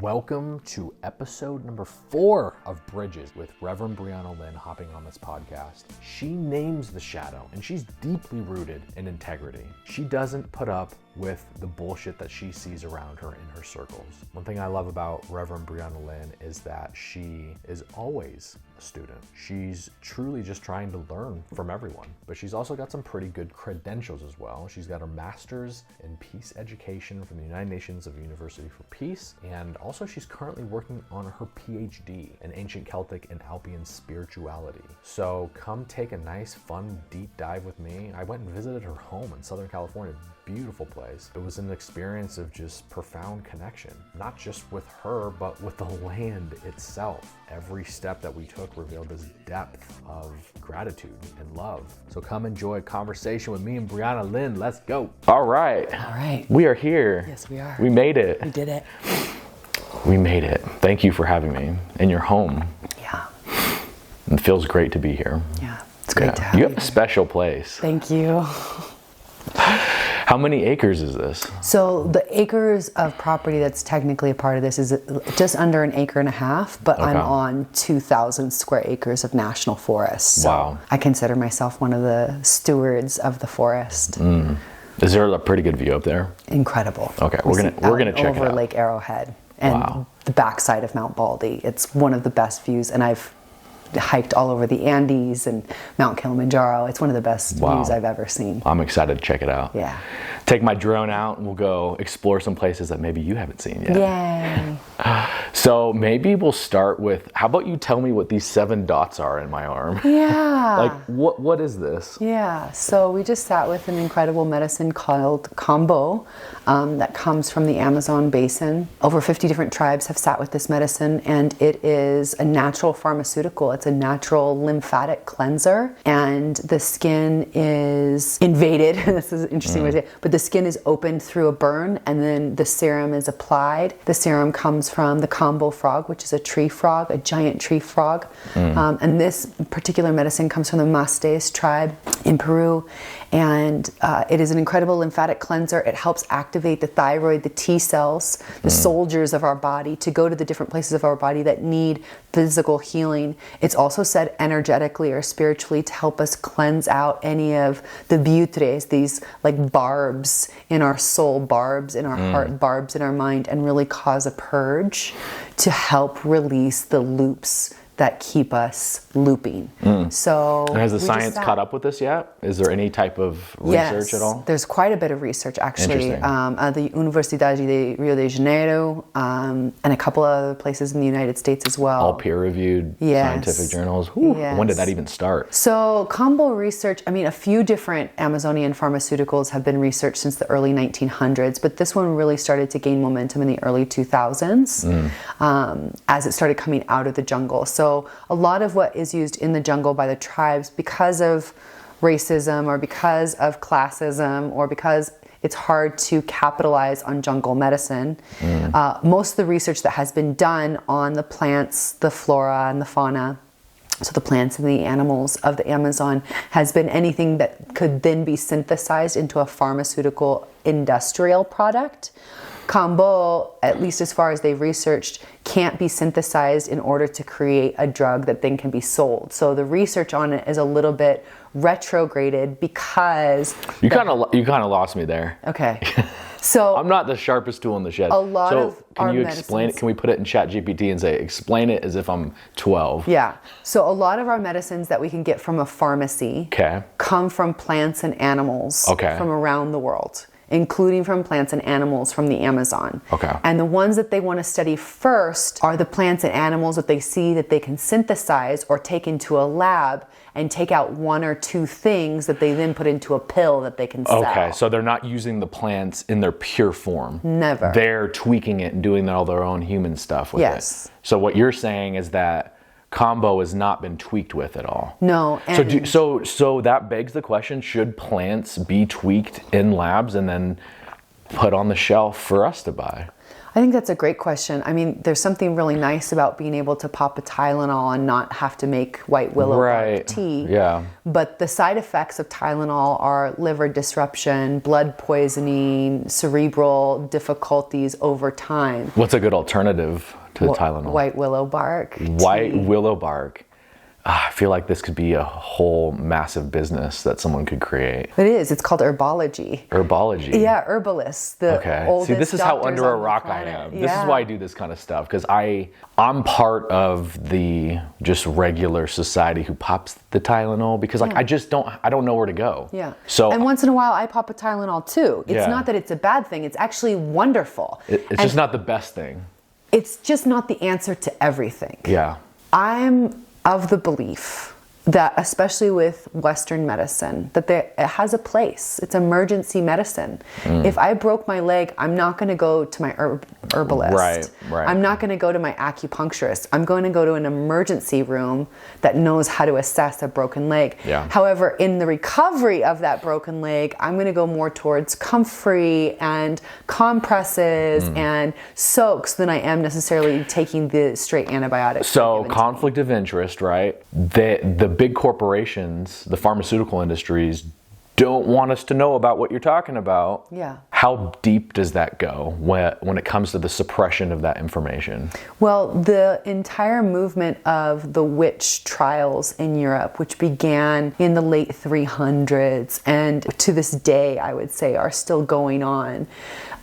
Welcome to episode number 4 of Bridges with Reverend Briana Lynn hopping on this podcast. She names the shadow and she's deeply rooted in integrity. She doesn't put up with the bullshit that she sees around her in her circles. One thing I love about Reverend Briana Lynn is that she is always a student. She's truly just trying to learn from everyone, but she's also got some pretty good credentials as well. She's got her master's in peace education from the United Nations of University for Peace, and also she's currently working on her PhD in ancient Celtic and Albion spirituality. So come take a nice, fun, deep dive with me. I went and visited her home in Southern California. Beautiful place. It was an experience of just profound connection, not just with her, but with the land itself. Every step that we took revealed this depth of gratitude and love. So come enjoy a conversation with me and Briana Lynn. Let's go. All right. We are here. Yes, we are. We made it. We did it. We made it. Thank you for having me in your home. Yeah. It feels great to be here. Yeah, it's great to have you. You have a special place. Thank you. How many acres is this? So the acres of property that's technically a part of this is just under an acre and a half, but I'm on 2,000 square acres of national forest. So wow. I consider myself one of the stewards of the forest. Is there a pretty good view up there? Incredible. Okay, we're gonna check it out. Over Lake Arrowhead and the backside of Mount Baldy. It's one of the best views, and I've hiked all over the Andes and Mount Kilimanjaro. It's one of the best views I've ever seen. I'm excited to check it out. Yeah. Take my drone out and we'll go explore some places that maybe you haven't seen yet. Yay. So maybe we'll start with, how about you tell me what these 7 dots are in my arm? Yeah. Like, what is this? Yeah, so we just sat with an incredible medicine called Kambo that comes from the Amazon basin. Over 50 different tribes have sat with this medicine, and it is a natural pharmaceutical. It's a natural lymphatic cleanser, and the skin is invaded. This is an interesting way to say it, but the skin is opened through a burn, and then the serum is applied. The serum comes from the Kambo frog, which is a tree frog, a giant tree frog. And this particular medicine comes from the Mastés tribe in Peru, and it is an incredible lymphatic cleanser. It helps activate the thyroid, the T cells, the soldiers of our body, to go to the different places of our body that need physical healing. It's also said energetically or spiritually to help us cleanse out any of the buitres, these like barbs in our soul, barbs in our heart, barbs in our mind, and really cause a purge to help release the loops that keep us looping. So, and has the science caught up with this yet? Is there any type of research at all? There's quite a bit of research actually. At the Universidade de Rio de Janeiro and a couple of other places in the United States as well. All peer-reviewed scientific journals. When did that even start? So Kambo research, I mean, a few different Amazonian pharmaceuticals have been researched since the early 1900s, but this one really started to gain momentum in the early 2000s as it started coming out of the jungle. So a lot of what is used in the jungle by the tribes, because of racism or because of classism or because it's hard to capitalize on jungle medicine, most of the research that has been done on the plants, the flora and the fauna, so the plants and the animals of the Amazon, has been anything that could then be synthesized into a pharmaceutical industrial product. Kambo, at least as far as they've researched, can't be synthesized in order to create a drug that then can be sold. So the research on it is a little bit retrograded because you kind of lost me there. Okay. So I'm not the sharpest tool in the shed. Can you explain it? Can we put it in ChatGPT and say, explain it as if I'm 12? Yeah. So a lot of our medicines that we can get from a pharmacy come from plants and animals from around the world, including from plants and animals from the Amazon. And the ones that they want to study first are the plants and animals that they see that they can synthesize or take into a lab and take out 1 or 2 things that they then put into a pill that they can sell. Okay, so they're not using the plants in their pure form. Never. They're tweaking it and doing all their own human stuff with it. So what you're saying is that Kambo has not been tweaked with at all. No. So that begs the question, should plants be tweaked in labs and then put on the shelf for us to buy? I think that's a great question. I mean, there's something really nice about being able to pop a Tylenol and not have to make white willow bark tea. Yeah. But the side effects of Tylenol are liver disruption, blood poisoning, cerebral difficulties over time. What's a good alternative to Tylenol? White willow bark. White tea. willow bark. I feel like this could be a whole massive business that someone could create. It is. It's called herbology. Herbology. Yeah, herbalists. The oldest See, this is how doctors under a on the rock I planet. am. Yeah. This is why I do this kind of stuff, because I'm part of the just regular society who pops the Tylenol, because like I don't know where to go. Yeah. So and once in a while I pop a Tylenol too. It's Yeah. not that it's a bad thing. It's actually wonderful. it's just not the best thing. It's just not the answer to everything. Yeah. I'm of the belief that, especially with Western medicine, that it has a place. It's emergency medicine. If I broke my leg, I'm not going to go to my herbalist. Right. I'm not going to go to my acupuncturist. I'm going to go to an emergency room that knows how to assess a broken leg. Yeah. However, in the recovery of that broken leg, I'm going to go more towards comfrey and compresses and soaks than I am necessarily taking the straight antibiotics. So conflict of interest, right? The big corporations, the pharmaceutical industries, don't want us to know about what you're talking about. Yeah. How deep does that go when it comes to the suppression of that information? Well, the entire movement of the witch trials in Europe, which began in the late 300s and to this day, I would say, are still going on,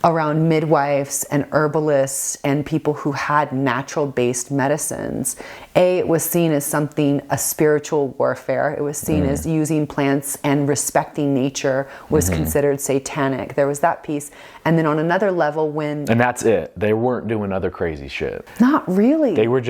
around midwives and herbalists and people who had natural-based medicines. It was seen as a spiritual warfare. It was seen as using plants and respecting nature was considered satanic. There was that piece. And then on another level, and that's it. They weren't doing other crazy shit. Not really. They were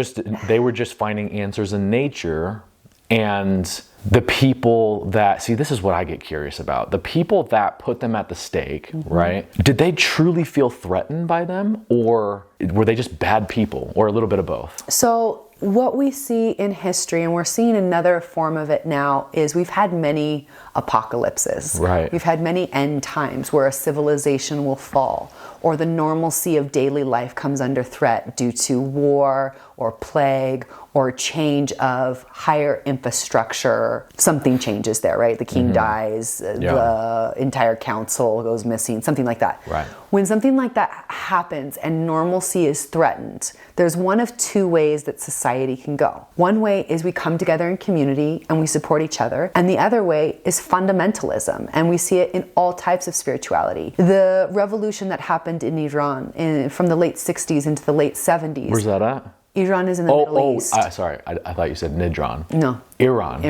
just finding answers in nature. And the people that, see, this is what I get curious about. The people that put them at the stake, right? Did they truly feel threatened by them, or were they just bad people, or a little bit of both? So what we see in history, and we're seeing another form of it now, is we've had many apocalypses. Right. We've had many end times where a civilization will fall, or the normalcy of daily life comes under threat due to war or plague or change of higher infrastructure. Something changes there, right? The king dies, the entire council goes missing, something like that. Right. When something like that happens and normalcy is threatened, there's one of two ways that society can go. One way is we come together in community and we support each other. And the other way is fundamentalism. And we see it in all types of spirituality. The revolution that happened in Iran from the late 60s into the late 70s. Where's that at? Iran is in the Middle East. Sorry. I thought you said Nidron. No. Iran,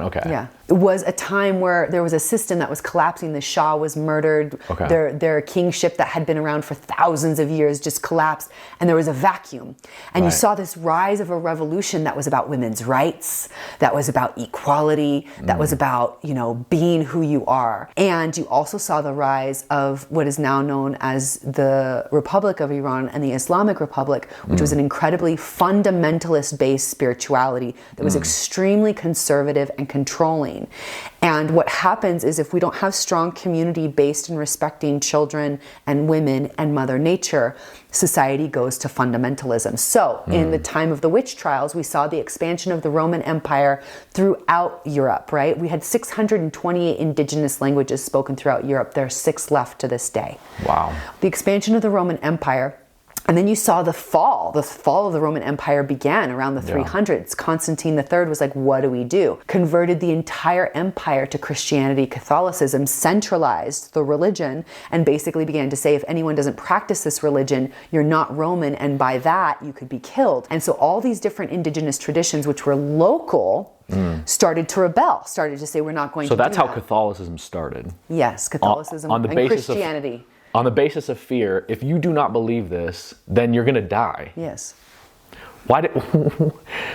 okay. Yeah. It was a time where there was a system that was collapsing. The Shah was murdered. Okay. Their kingship that had been around for thousands of years just collapsed, and there was a vacuum. And you saw this rise of a revolution that was about women's rights, that was about equality, that was about, being who you are. And you also saw the rise of what is now known as the Republic of Iran and the Islamic Republic, which was an incredibly fundamentalist-based spirituality that was extremely conservative and controlling. And what happens is, if we don't have strong community based in respecting children and women and Mother Nature, society goes to fundamentalism. So in the time of the witch trials, we saw the expansion of the Roman Empire throughout Europe, right? We had 628 indigenous languages spoken throughout Europe. There are 6 left to this day. Wow. The expansion of the Roman Empire. And then you saw the fall. The fall of the Roman Empire began around the 300s. Constantine III was like, what do we do? Converted the entire empire to Christianity, Catholicism, centralized the religion, and basically began to say, if anyone doesn't practice this religion, you're not Roman, and by that, you could be killed. And so all these different indigenous traditions, which were local, started to rebel, started to say, we're not going to do that. So that's how Catholicism started. Yes, Catholicism on the and basis Christianity. On the basis of fear, if you do not believe this, then you're going to die. Yes. Why did?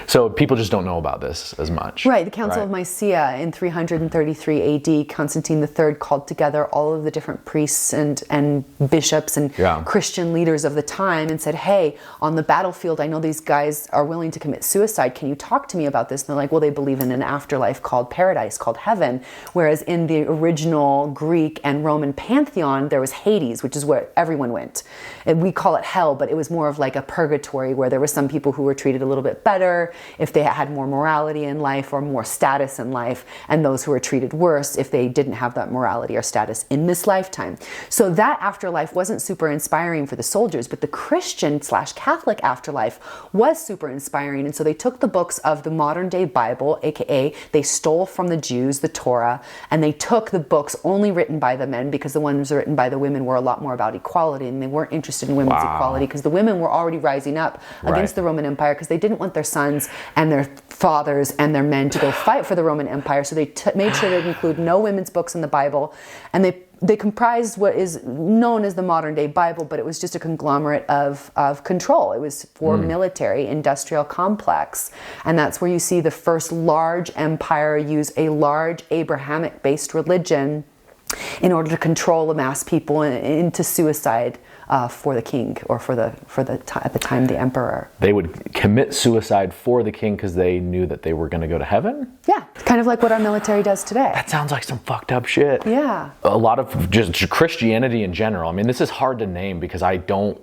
So people just don't know about this as much. Right. The Council of Nicaea in 333 AD, Constantine III called together all of the different priests and bishops and Christian leaders of the time and said, hey, on the battlefield, I know these guys are willing to commit suicide. Can you talk to me about this? And they're like, well, they believe in an afterlife called paradise, called heaven. Whereas in the original Greek and Roman pantheon, there was Hades, which is where everyone went. And we call it hell, but it was more of like a purgatory where there were some people who were treated a little bit better if they had more morality in life or more status in life, and those who were treated worse if they didn't have that morality or status in this lifetime. So that afterlife wasn't super inspiring for the soldiers, but the Christian/Catholic afterlife was super inspiring. And so they took the books of the modern day Bible, aka they stole from the Jews the Torah, and they took the books only written by the men, because the ones written by the women were a lot more about equality, and they weren't interested in women's equality because the women were already rising up against the Roman Empire, because they didn't want their sons and their fathers and their men to go fight for the Roman Empire. So they made sure to include no women's books in the Bible, and they comprised what is known as the modern day Bible, but it was just a conglomerate of control. It was for military industrial complex. And that's where you see the first large empire use a large Abrahamic based religion in order to control the mass people into suicide for the king, or at the time the emperor. They would commit suicide for the king because they knew that they were going to go to heaven? Yeah, kind of like what our military does today. That sounds like some fucked up shit. Yeah. A lot of just Christianity in general. I mean, this is hard to name because I don't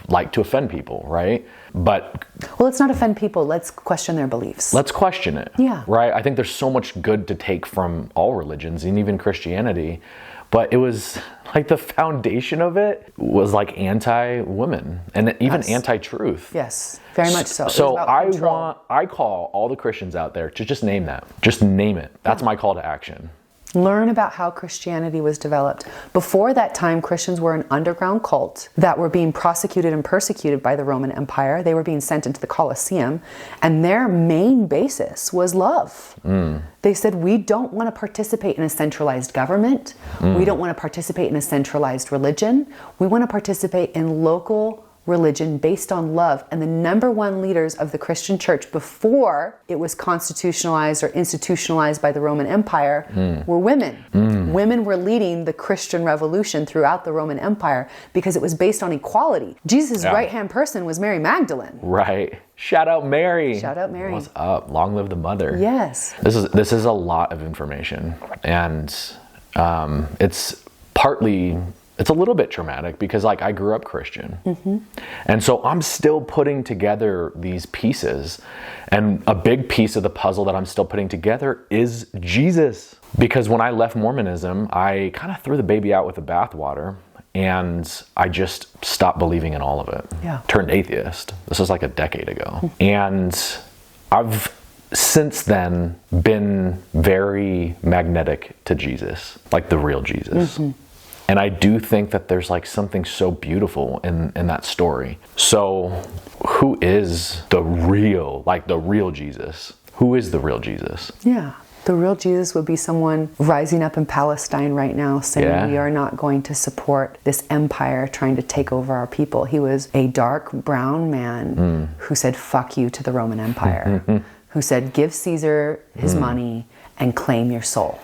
like to offend people, right? But well, let's not offend people. Let's question their beliefs. Let's question it. Yeah. Right? I think there's so much good to take from all religions, and even Christianity. But it was like the foundation of it was like anti-women and even anti-truth. Yes, very much so. So I call all the Christians out there to just name that. Just name it. That's my call to action. Learn about how Christianity was developed. Before that time, Christians were an underground cult that were being prosecuted and persecuted by the Roman Empire. They were being sent into the Colosseum, and their main basis was love. They said, we don't want to participate in a centralized government. We don't want to participate in a centralized religion. We want to participate in local religion based on love. And the number one leaders of the Christian church before it was constitutionalized or institutionalized by the Roman Empire were women. Women were leading the Christian revolution throughout the Roman Empire because it was based on equality. Jesus' right-hand person was Mary Magdalene. Right. Shout out Mary. Shout out Mary. What's up? Long live the mother. Yes. This is a lot of information, and it's a little bit traumatic because like I grew up Christian. And so I'm still putting together these pieces, and a big piece of the puzzle that I'm still putting together is Jesus. Because when I left Mormonism, I kind of threw the baby out with the bathwater, and I just stopped believing in all of it. Yeah. Turned atheist. This was like a decade ago. And I've since then been very magnetic to Jesus, like the real Jesus. And I do think that there's like something so beautiful in that story. So who is the real Jesus? Who is the real Jesus? Yeah. The real Jesus would be someone rising up in Palestine right now saying we are not going to support this empire trying to take over our people. He was a dark brown man who said, fuck you to the Roman Empire, who said, give Caesar his money and claim your soul.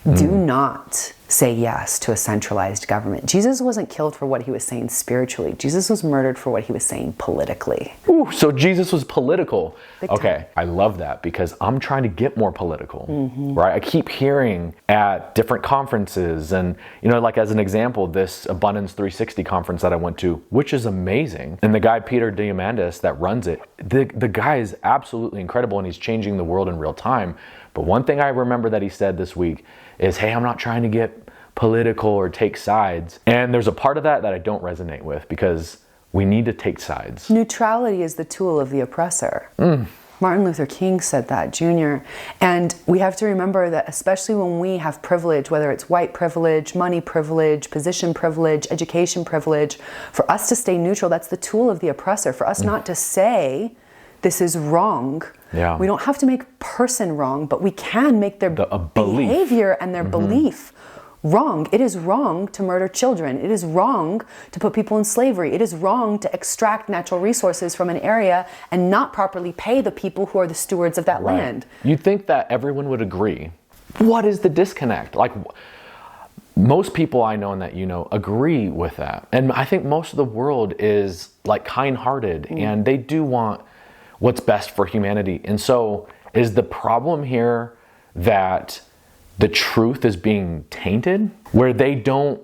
Do not say yes to a centralized government. Jesus wasn't killed for what he was saying spiritually. Jesus was murdered for what he was saying politically. Ooh, so Jesus was political. Okay, I love that because I'm trying to get more political, right? I keep hearing at different conferences, and like as an example, this Abundance 360 conference that I went to, which is amazing. And the guy, Peter Diamandis, that runs it, the guy is absolutely incredible, and he's changing the world in real time. But one thing I remember that he said this week is, hey, I'm not trying to get political or take sides. And there's a part of that I don't resonate with, because we need to take sides. Neutrality is the tool of the oppressor. Martin Luther King said that, Jr. And we have to remember that especially when we have privilege, whether it's white privilege, money privilege, position privilege, education privilege, for us to stay neutral, that's the tool of the oppressor. For us not to say this is wrong. Yeah. We don't have to make a person wrong, but we can make their behavior and their belief wrong. It is wrong to murder children. It is wrong to put people in slavery. It is wrong to extract natural resources from an area and not properly pay the people who are the stewards of that land. You'd think that everyone would agree. What is the disconnect? Like, most people I know and that you know agree with that. And I think most of the world is like kind-hearted and they do want what's best for humanity. And so is the problem here that the truth is being tainted, where they don't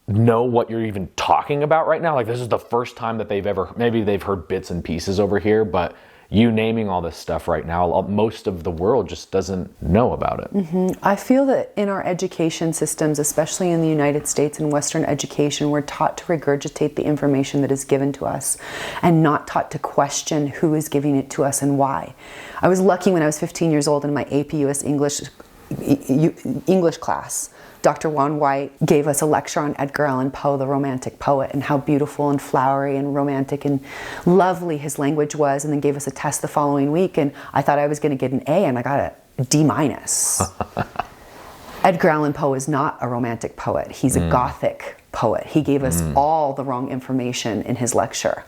know what you're even talking about right now? Like, this is the first time that maybe they've heard bits and pieces over here, but you naming all this stuff right now, most of the world just doesn't know about it. I feel that in our education systems, especially in the United States and Western education, we're taught to regurgitate the information that is given to us and not taught to question who is giving it to us and why. I was lucky when I was 15 years old in my AP US English class. Dr. Juan White gave us a lecture on Edgar Allan Poe, the Romantic poet, and how beautiful and flowery and romantic and lovely his language was, and then gave us a test the following week, and I thought I was going to get an A, and I got a D-. Edgar Allan Poe is not a romantic poet. He's a Gothic poet. He gave us all the wrong information in his lecture.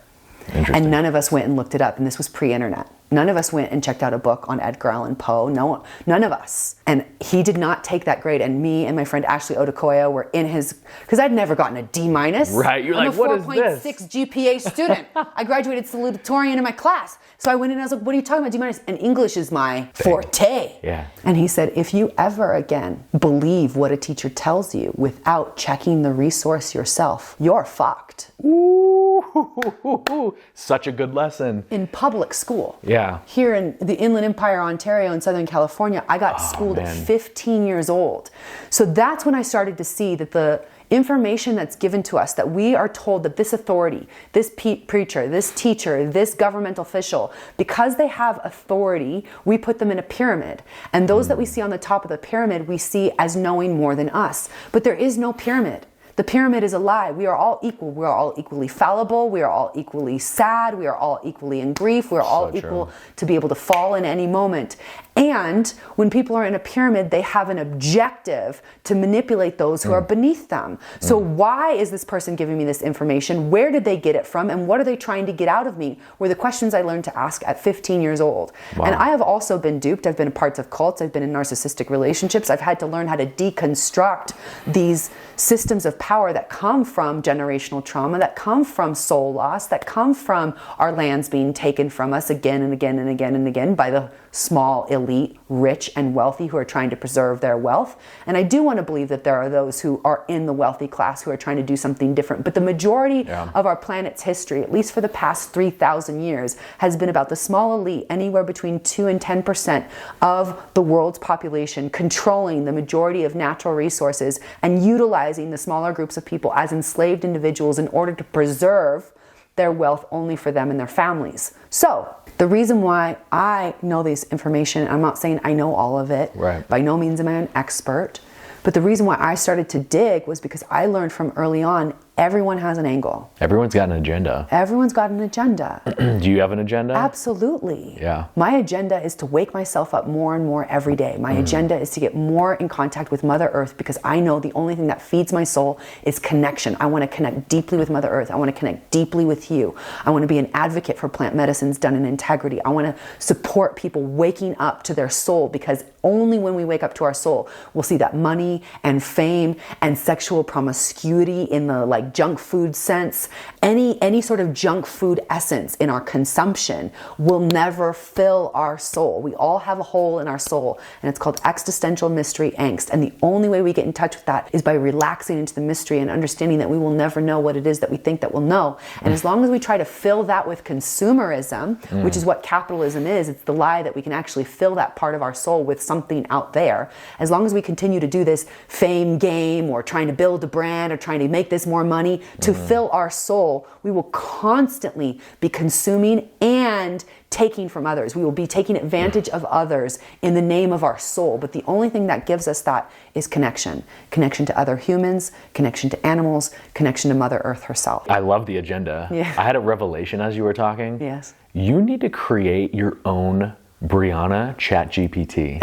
And none of us went and looked it up, and this was pre-internet. None of us went and checked out a book on Edgar Allan Poe. No, none of us. And he did not take that grade. And me and my friend Ashley Odukoya were in his, because I'd never gotten a D-. Right, you're like, what is this? I'm a 4.6 GPA student. I graduated salutatorian in my class. So I went in and I was like, what are you talking about, D-? And English is my forte. Yeah. And he said, if you ever again believe what a teacher tells you without checking the resource yourself, you're fucked. Ooh, such a good lesson. In public school. Yeah. Here in the Inland Empire, Ontario, in Southern California, I got schooled at 15 years old. So that's when I started to see that the information that's given to us, that we are told that this authority, this preacher, this teacher, this government official, because they have authority, we put them in a pyramid. And those that we see on the top of the pyramid, we see as knowing more than us. But there is no pyramid. The pyramid is a lie. We are all equal. We are all equally fallible. We are all equally sad. We are all equally in grief. We are all equal to be able to fall in any moment. And when people are in a pyramid, they have an objective to manipulate those who are beneath them. So why is this person giving me this information? Where did they get it from? And what are they trying to get out of me? Were the questions I learned to ask at 15 years old. Wow. And I have also been duped. I've been a part of cults. I've been in narcissistic relationships. I've had to learn how to deconstruct these systems of power that come from generational trauma, that come from soul loss, that come from our lands being taken from us again and again and again and again by the small, elite, rich, and wealthy who are trying to preserve their wealth. And I do want to believe that there are those who are in the wealthy class who are trying to do something different. But the majority of our planet's history, at least for the past 3,000 years, has been about the small elite, anywhere between 2 and 10% of the world's population, controlling the majority of natural resources and utilizing the smaller groups of people as enslaved individuals in order to preserve their wealth only for them and their families. So the reason why I know this information, I'm not saying I know all of it. Right. By no means am I an expert. But the reason why I started to dig was because I learned from early on, everyone has an angle. Everyone's got an agenda. Everyone's got an agenda. Do you have an agenda? Absolutely. Yeah. My agenda is to wake myself up more and more every day. My agenda is to get more in contact with Mother Earth, because I know the only thing that feeds my soul is connection. I want to connect deeply with Mother Earth. I want to connect deeply with you. I want to be an advocate for plant medicines done in integrity. I want to support people waking up to their soul, because only when we wake up to our soul, we'll see that money and fame and sexual promiscuity in the junk food sense, any sort of junk food essence in our consumption will never fill our soul. We all have a hole in our soul, and it's called existential mystery angst. And the only way we get in touch with that is by relaxing into the mystery and understanding that we will never know what it is that we think that we'll know. And as long as we try to fill that with consumerism, which is what capitalism is, it's the lie that we can actually fill that part of our soul with something out there. As long as we continue to do this fame game, or trying to build a brand, or trying to make this more money to fill our soul, we will constantly be consuming and taking from others. We will be taking advantage of others in the name of our soul. But the only thing that gives us that is connection. Connection to other humans, connection to animals, connection to Mother Earth herself. I love the agenda. Yeah. I had a revelation as you were talking. Yes. You need to create your own Briana ChatGPT.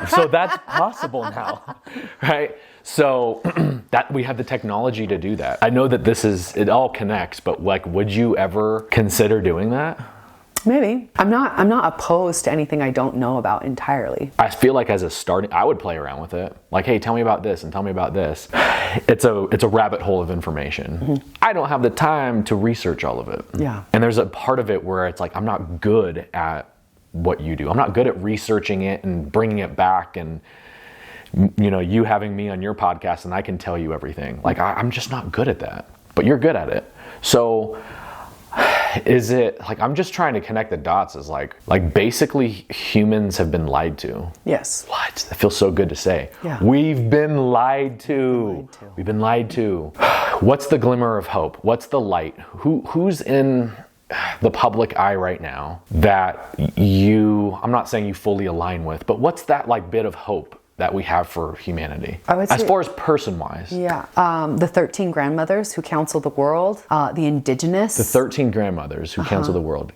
So that's possible now, right? So that we have the technology to do that. I know that it all connects, but like, would you ever consider doing that? Maybe. I'm not opposed to anything I don't know about entirely. I feel like as a starting, I would play around with it. Like, hey, tell me about this and tell me about this. It's a rabbit hole of information. Mm-hmm. I don't have the time to research all of it. Yeah. And there's a part of it where it's like, I'm not good at what you do. I'm not good at researching it and bringing it back and, you know, you having me on your podcast and I can tell you everything. Like, I'm just not good at that, but you're good at it. So is it like, I'm just trying to connect the dots as like basically humans have been lied to. Yes. What? That feels so good to say. Yeah. We've been lied to. We've been lied to. What's the glimmer of hope? What's the light? Who's in the public eye right now that I'm not saying you fully align with, but what's that like bit of hope that we have for humanity? I would say, as far as person-wise. Yeah. The 13 grandmothers who counsel the world, the indigenous. The 13 grandmothers who counsel the world.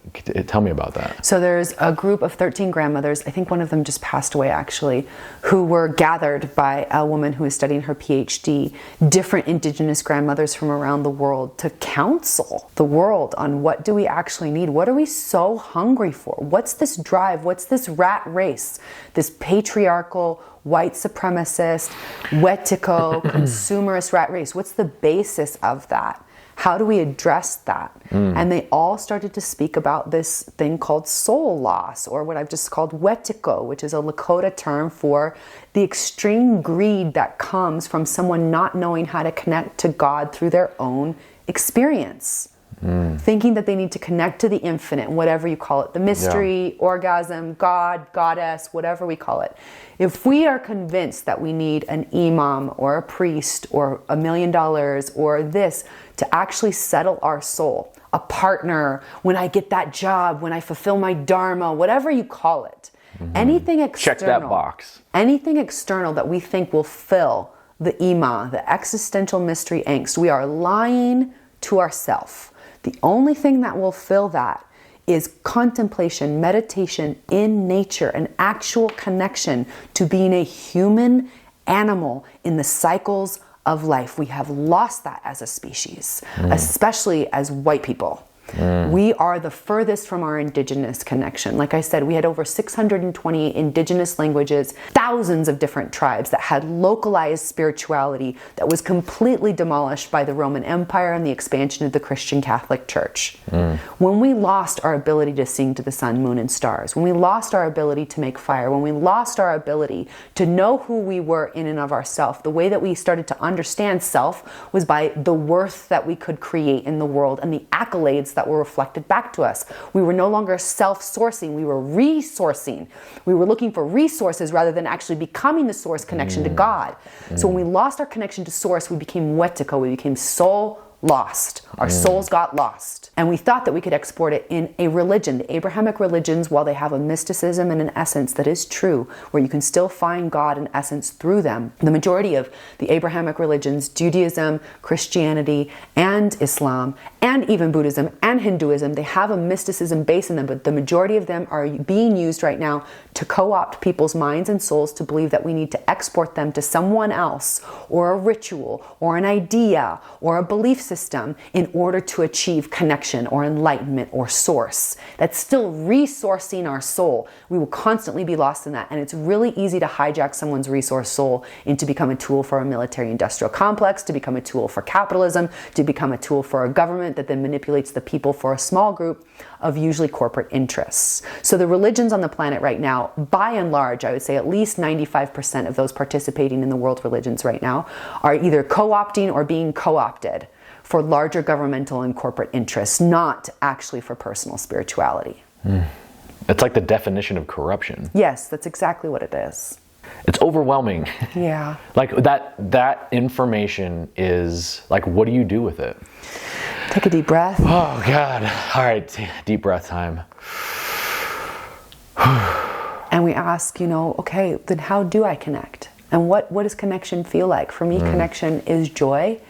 Tell me about that. So there's a group of 13 grandmothers, I think one of them just passed away actually, who were gathered by a woman who is studying her PhD, different indigenous grandmothers from around the world to counsel the world on what do we actually need? What are we so hungry for? What's this drive? What's this rat race? This patriarchal, white supremacist, wetiko, consumerist rat race. What's the basis of that? How do we address that? And they all started to speak about this thing called soul loss, or what I've just called wetiko, which is a Lakota term for the extreme greed that comes from someone not knowing how to connect to God through their own experience. Thinking that they need to connect to the infinite, whatever you call it, the mystery, orgasm, God, goddess, whatever we call it. If we are convinced that we need an imam or a priest or $1 million or this to actually settle our soul, a partner, when I get that job, when I fulfill my dharma, whatever you call it, anything external. Check that box. Anything external that we think will fill the ima, the existential mystery angst, we are lying to ourselves. The only thing that will fill that is contemplation, meditation in nature, an actual connection to being a human animal in the cycles of life. We have lost that as a species, especially as white people. We are the furthest from our indigenous connection. Like I said, we had over 620 indigenous languages, thousands of different tribes that had localized spirituality that was completely demolished by the Roman Empire and the expansion of the Christian Catholic Church. When we lost our ability to sing to the sun, moon, and stars, when we lost our ability to make fire, when we lost our ability to know who we were in and of ourselves, the way that we started to understand self was by the worth that we could create in the world and the accolades that were reflected back to us. We were no longer self-sourcing, we were resourcing. We were looking for resources rather than actually becoming the source connection to God. So when we lost our connection to source, we became wetiko, we became soul lost. Our souls got lost. And we thought that we could export it in a religion. The Abrahamic religions, while they have a mysticism and an essence that is true, where you can still find God in essence through them, the majority of the Abrahamic religions, Judaism, Christianity, and Islam, and even Buddhism and Hinduism, they have a mysticism base in them, but the majority of them are being used right now to co-opt people's minds and souls to believe that we need to export them to someone else, or a ritual, or an idea, or a belief system in order to achieve connection or enlightenment or source. That's still resourcing our soul. We will constantly be lost in that, and it's really easy to hijack someone's resource soul into become a tool for a military-industrial complex, to become a tool for capitalism, to become a tool for a government that then manipulates the people for a small group of usually corporate interests. So the religions on the planet right now, by and large, I would say at least 95% of those participating in the world religions right now are either co-opting or being co-opted for larger governmental and corporate interests, not actually for personal spirituality. It's like the definition of corruption. Yes, that's exactly what it is. It's overwhelming. Yeah. Like that information is like, what do you do with it? Take a deep breath. Oh God. All right, deep breath time. And we ask, okay, then how do I connect? And what does connection feel like? For me, connection is joy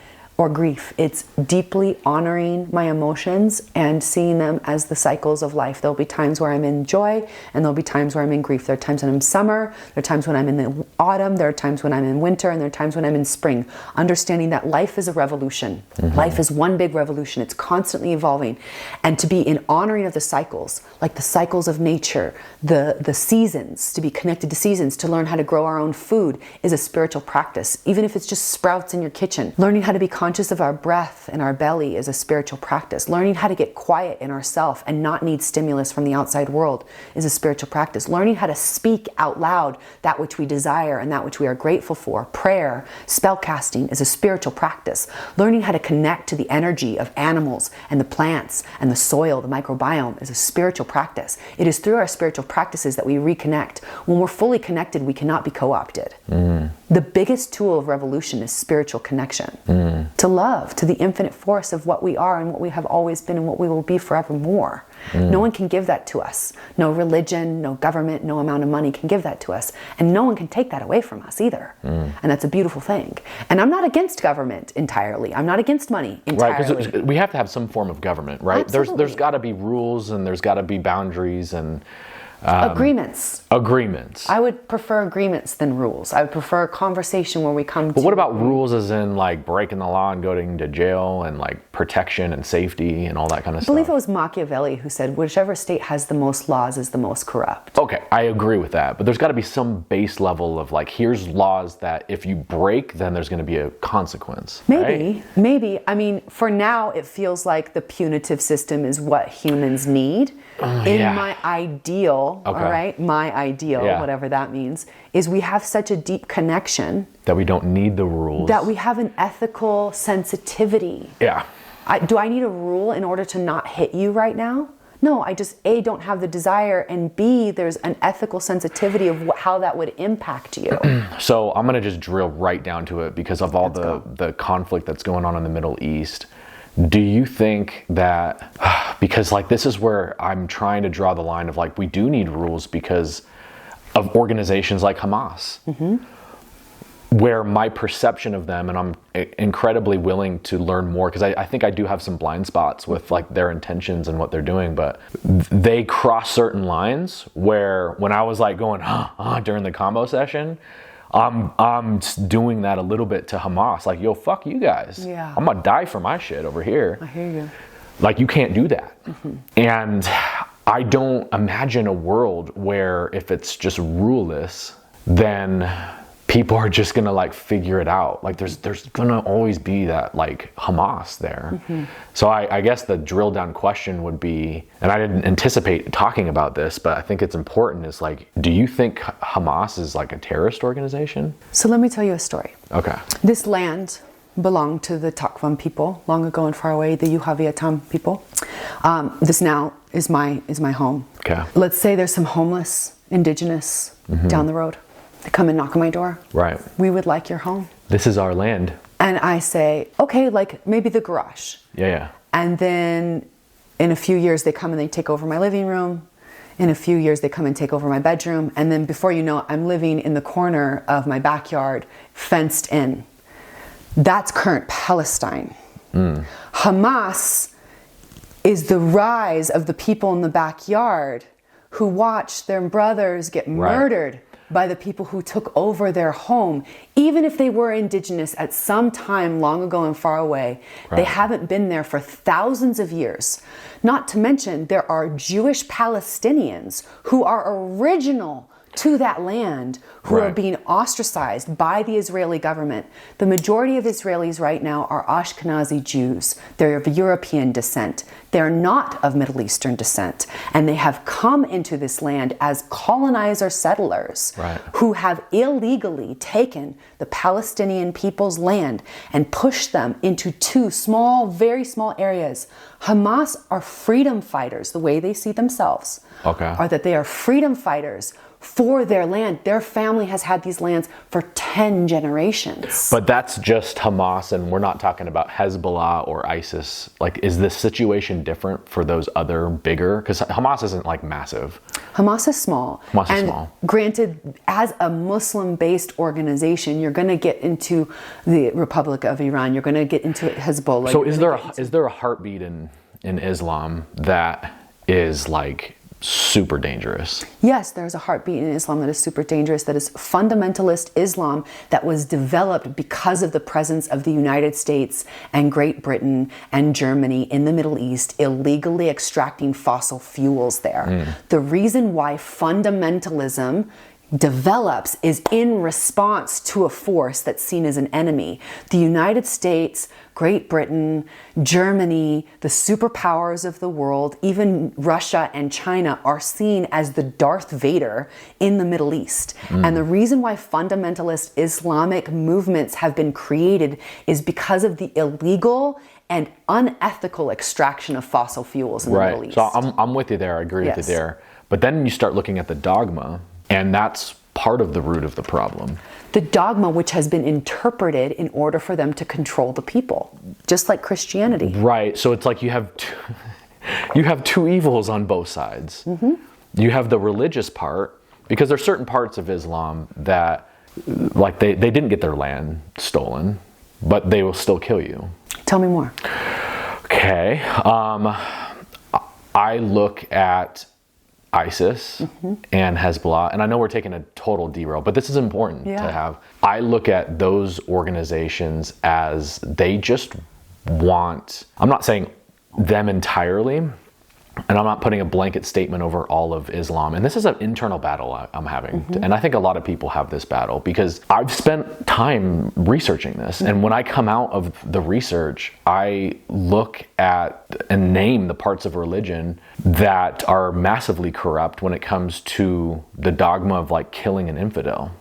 or grief. It's deeply honoring my emotions and seeing them as the cycles of life. There'll be times where I'm in joy, and there'll be times where I'm in grief. There are times when I'm in summer, there are times when I'm in the autumn, there are times when I'm in winter, and there are times when I'm in spring. Understanding that life is a revolution. Life is one big revolution. It's constantly evolving. And to be in honoring of the cycles, like the cycles of nature, the seasons, to be connected to seasons, to learn how to grow our own food is a spiritual practice. Even if it's just sprouts in your kitchen. Learning how to be conscious of our breath and our belly is a spiritual practice. Learning how to get quiet in ourselves and not need stimulus from the outside world is a spiritual practice. Learning how to speak out loud that which we desire and that which we are grateful for. Prayer, spell casting is a spiritual practice. Learning how to connect to the energy of animals and the plants and the soil, the microbiome, is a spiritual practice. It is through our spiritual practices that we reconnect. When we're fully connected, we cannot be co-opted. The biggest tool of revolution is spiritual connection. To love, to the infinite force of what we are and what we have always been and what we will be forevermore. No one can give that to us. No religion, no government, no amount of money can give that to us. And no one can take that away from us either. And that's a beautiful thing. And I'm not against government entirely. I'm not against money entirely. Right, because we have to have some form of government, right? Absolutely. There's got to be rules, and there's got to be boundaries and agreements. Agreements. I would prefer agreements than rules. I would prefer a conversation where we come to... But what about rules as in like breaking the law and going to jail and like protection and safety and all that kind of stuff? I believe it was Machiavelli who said, whichever state has the most laws is the most corrupt. Okay, I agree with that. But there's got to be some base level of like, here's laws that if you break, then there's going to be a consequence. Maybe, right? maybe. I mean, for now, it feels like the punitive system is what humans need. In my ideal, all right, my ideal, whatever that means, is we have such a deep connection that we don't need the rules. That we have an ethical sensitivity. Yeah. Do I need a rule in order to not hit you right now? No, I just, A, don't have the desire, and B, there's an ethical sensitivity of how that would impact you. So I'm going to just drill right down to it because of all the conflict that's going on in the Middle East. Do you think that, because like this is where I'm trying to draw the line of like, we do need rules because of organizations like Hamas, where my perception of them, and I'm incredibly willing to learn more because I think I do have some blind spots with like their intentions and what they're doing, but they cross certain lines where when I was like going, during the combo session, I'm doing that a little bit to Hamas. Like, yo, fuck you guys. Yeah. I'm gonna die for my shit over here. I hear you. Like, you can't do that. And I don't imagine a world where if it's just ruleless, then people are just gonna like figure it out. Like there's gonna always be that like Hamas there. So I guess the drill down question would be, and I didn't anticipate talking about this, but I think it's important, is like, do you think Hamas is like a terrorist organization? So let me tell you a story. Okay. This land belonged to the Takvam people long ago and far away, the Yuhaviatam people. This now is my home. Okay. Let's say there's some homeless indigenous down the road. They come and knock on my door. Right. We would like your home. This is our land. And I say, okay, like maybe the garage. Yeah. And then in a few years, they come and they take over my living room. In a few years, they come and take over my bedroom. And then before you know it, I'm living in the corner of my backyard, fenced in. That's current Palestine. Hamas is the rise of the people in the backyard who watched their brothers get murdered by the people who took over their home. Even if they were indigenous at some time long ago and far away, they haven't been there for thousands of years. Not to mention, there are Jewish Palestinians who are original to that land who are being ostracized by the Israeli government. The majority of Israelis right now are Ashkenazi Jews. They're of European descent. They're not of Middle Eastern descent. And they have come into this land as colonizer settlers who have illegally taken the Palestinian people's land and pushed them into two small, very small areas. Hamas are freedom fighters. The way they see themselves are that they are freedom fighters for their land. Their family has had these lands for 10 generations. But that's just Hamas, and we're not talking about Hezbollah or ISIS. Like, is this situation different for those other bigger? Because Hamas isn't like massive. Hamas is small. Granted, as a Muslim-based organization, you're going to get into the Republic of Iran. You're going to get into Hezbollah. So is there a heartbeat in Islam that is like super dangerous? Yes, there's a heartbeat in Islam that is super dangerous, that is fundamentalist Islam that was developed because of the presence of the United States and Great Britain and Germany in the Middle East, illegally extracting fossil fuels there. The reason why fundamentalism develops is in response to a force that's seen as an enemy. The United States, Great Britain, Germany, the superpowers of the world, even Russia and China are seen as the Darth Vader in the Middle East. And the reason why fundamentalist Islamic movements have been created is because of the illegal and unethical extraction of fossil fuels in the Middle East. So I'm with you there. I agree with you there. But then you start looking at the dogma, and that's part of the root of the problem. The dogma which has been interpreted in order for them to control the people, just like Christianity. Right. So it's like you have two evils on both sides. You have the religious part, because there's certain parts of Islam that, like, they didn't get their land stolen, but they will still kill you. Tell me more. Okay. I look at ISIS and Hezbollah, and I know we're taking a total derail, but this is important to have. I look at those organizations as they just want, I'm not saying them entirely, and I'm not putting a blanket statement over all of Islam. And this is an internal battle I'm having. And I think a lot of people have this battle because I've spent time researching this. And when I come out of the research, I look at and name the parts of religion that are massively corrupt when it comes to the dogma of like killing an infidel.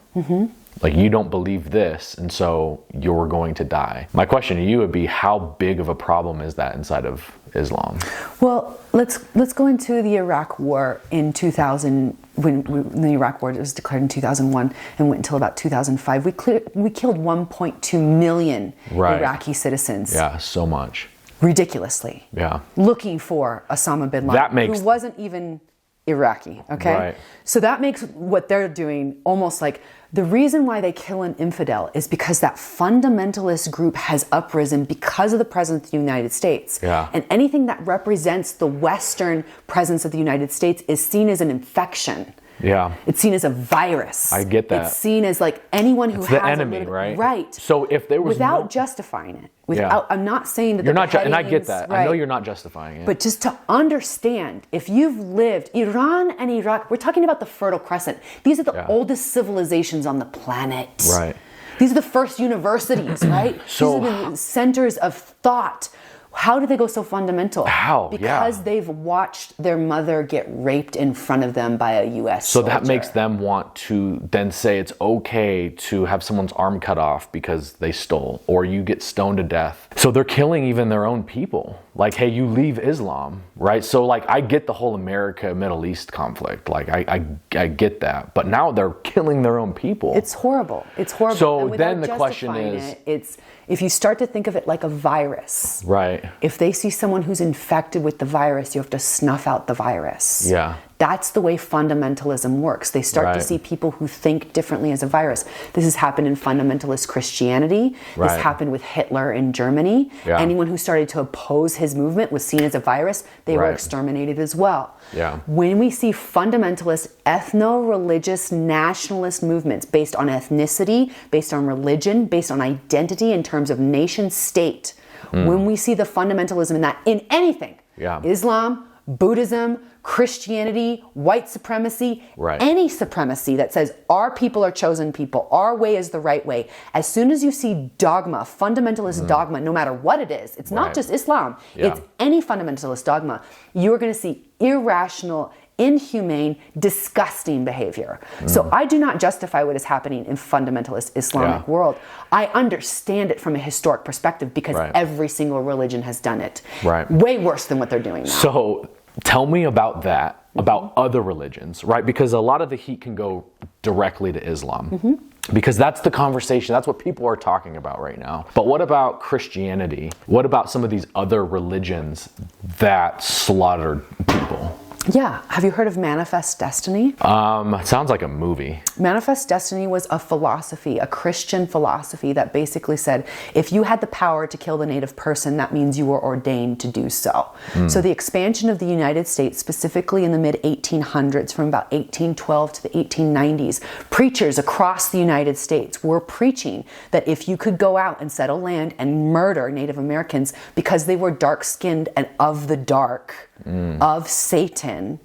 Like, you don't believe this, and so you're going to die. My question to you would be, how big of a problem is that inside of Islam? Well, let's go into the Iraq War in 2000. When the Iraq War was declared in 2001 and went until about 2005, we killed 1.2 million Iraqi citizens. Yeah, so much. Ridiculously. Yeah. Looking for Osama bin Laden, who wasn't even Iraqi, okay? Right. So that makes what they're doing almost like, the reason why they kill an infidel is because that fundamentalist group has uprisen because of the presence of the United States. Yeah. And anything that represents the Western presence of the United States is seen as an infection. Yeah. It's seen as a virus. I get that. It's seen as like anyone who it's has the enemy, right? Right. So if there was without justifying it. I'm not saying that you're not, and I get that. Right. I know you're not justifying it. But just to understand, if you've lived Iran and Iraq, we're talking about the Fertile Crescent. These are the oldest civilizations on the planet. Right. These are the first universities, right? These are the centers of thought. How do they go so fundamental? How? Because they've watched their mother get raped in front of them by a U.S. So soldier. that makes them want to then say it's okay to have someone's arm cut off because they stole, or you get stoned to death. So they're killing even their own people. Like, hey, you leave Islam, right? So like, I get the whole America-Middle East conflict. Like, I get that. But now they're killing their own people. It's horrible. It's horrible. So then the question is... It's if you start to think of it like a virus. Right. If they see someone who's infected with the virus, you have to snuff out the virus. Yeah. That's the way fundamentalism works. They start to see people who think differently as a virus. This has happened in fundamentalist Christianity. This happened with Hitler in Germany. Yeah. Anyone who started to oppose his movement was seen as a virus. They were exterminated as well. Yeah. When we see fundamentalist, ethno-religious, nationalist movements based on ethnicity, based on religion, based on identity in terms of nation state, when we see the fundamentalism in that, in anything, Islam, Buddhism, Christianity, white supremacy, any supremacy that says our people are chosen people, our way is the right way. As soon as you see dogma, fundamentalist dogma, no matter what it is, it's not just Islam, it's any fundamentalist dogma, you're going to see irrational, inhumane, disgusting behavior. So I do not justify what is happening in fundamentalist Islamic world. I understand it from a historic perspective because every single religion has done it. Way worse than what they're doing now. So tell me about that, about other religions, right? Because a lot of the heat can go directly to Islam. Because that's the conversation, that's what people are talking about right now. But what about Christianity? What about some of these other religions that slaughtered people? Yeah. Have you heard of Manifest Destiny? It sounds like a movie. Manifest Destiny was a philosophy, a Christian philosophy that basically said, if you had the power to kill the native person, that means you were ordained to do so. So the expansion of the United States, specifically in the mid-1800s, from about 1812 to the 1890s, preachers across the United States were preaching that if you could go out and settle land and murder Native Americans because they were dark-skinned and of the dark, of Satan,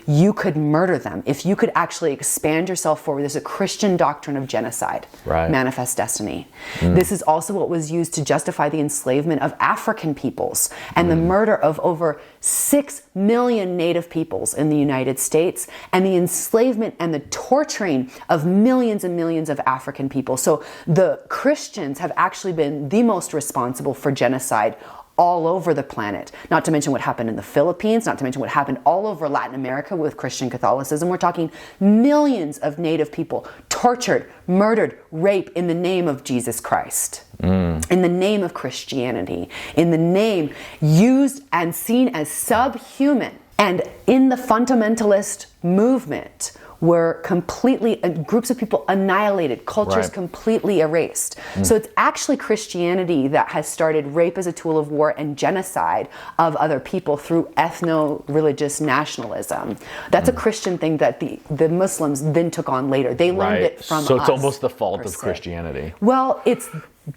you could murder them. If you could actually expand yourself forward, there's a Christian doctrine of genocide, Manifest Destiny. This is also what was used to justify the enslavement of African peoples and the murder of over 6 million Native peoples in the United States, and the enslavement and the torturing of millions and millions of African people. So the Christians have actually been the most responsible for genocide all over the planet. Not to mention what happened in the Philippines, not to mention what happened all over Latin America with Christian Catholicism. We're talking millions of Native people tortured, murdered, raped in the name of Jesus Christ, in the name of Christianity, in the name used and seen as subhuman. And in the fundamentalist movement, were completely, groups of people annihilated, cultures completely erased. So it's actually Christianity that has started rape as a tool of war and genocide of other people through ethno-religious nationalism. That's a Christian thing that the Muslims then took on later. They learned it from us. So it's almost the fault of Christianity. Well, it's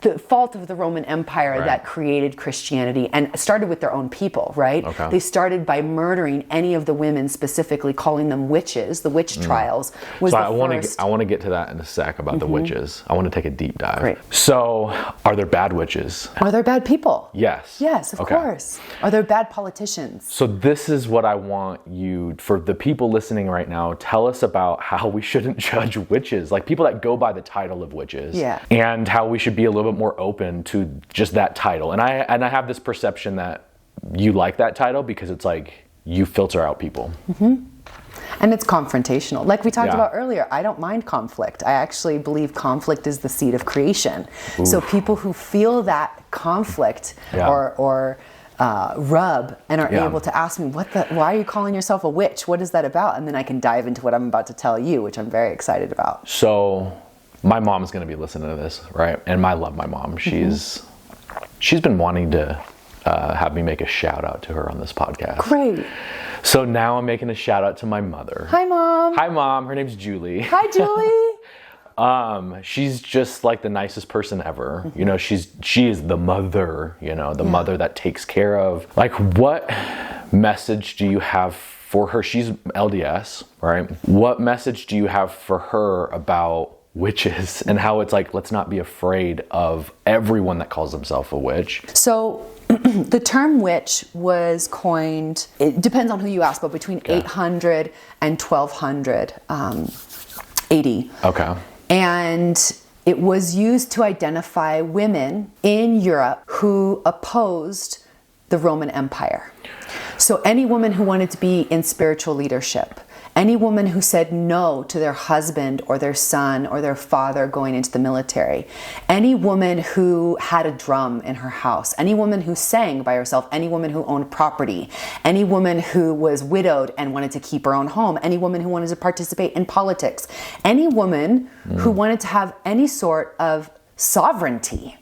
the fault of the Roman Empire that created Christianity and started with their own people, right? They started by murdering any of the women, specifically calling them witches. The witch trials was so the first. I want to get to that in a sec about the witches. I want to take a deep dive. So, are there bad witches? Are there bad people? Yes. Yes, of course. Are there bad politicians? So this is what I want you, for the people listening right now, tell us about how we shouldn't judge witches, like people that go by the title of witches, and how we should be a little bit more open to just that title. And I have this perception that you like that title because it's like you filter out people. And it's confrontational. Like we talked about earlier, I don't mind conflict. I actually believe conflict is the seed of creation. So people who feel that conflict or rub and are able to ask me, why are you calling yourself a witch? What is that about? And then I can dive into what I'm about to tell you, which I'm very excited about. So my mom's going to be listening to this, right? And I love my mom. She's been wanting to have me make a shout out to her on this podcast. Great. So now I'm making a shout out to my mother. Hi, Mom. Hi, Mom. Her name's Julie. Hi, Julie. She's just like the nicest person ever. You know, she is the mother, you know, the mother that takes care of. Like, what message do you have for her? She's LDS, right? What message do you have for her about witches and how it's like, let's not be afraid of everyone that calls themselves a witch? So the term witch was coined, it depends on who you ask, but between 800 and 1200 AD. Okay. And it was used to identify women in Europe who opposed the Roman Empire. So any woman who wanted to be in spiritual leadership, any woman who said no to their husband or their son or their father going into the military, any woman who had a drum in her house, any woman who sang by herself, any woman who owned property, any woman who was widowed and wanted to keep her own home, any woman who wanted to participate in politics, any woman who wanted to have any sort of sovereignty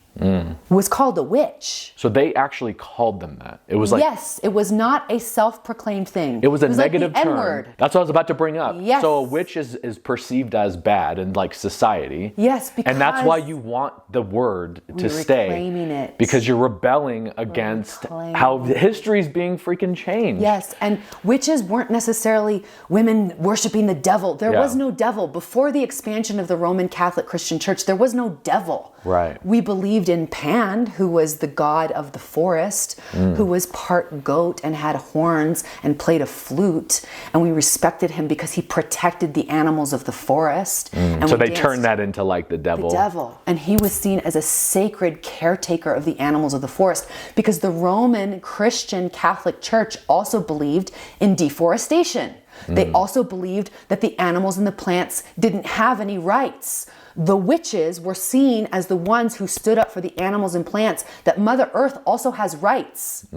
was called a witch. So they actually called them that. It was like, yes, it was not a self-proclaimed thing. It was a negative like the term. N-word. That's what I was about to bring up. Yes. So a witch is perceived as bad in like society. Yes, because and that's why you want the word to stay. Reclaiming it. Because you're rebelling against how history's being freaking changed. Yes, and witches weren't necessarily women worshiping the devil. There was no devil. Before the expansion of the Roman Catholic Christian Church, there was no devil. Right. We believed believed in Pan, who was the god of the forest, who was part goat and had horns and played a flute. And we respected him because he protected the animals of the forest. And So they turned that into like the devil. the devil. And he was seen as a sacred caretaker of the animals of the forest, because the Roman Christian Catholic Church also believed in deforestation. They also believed that the animals and the plants didn't have any rights. The witches were seen as the ones who stood up for the animals and plants, that Mother Earth also has rights.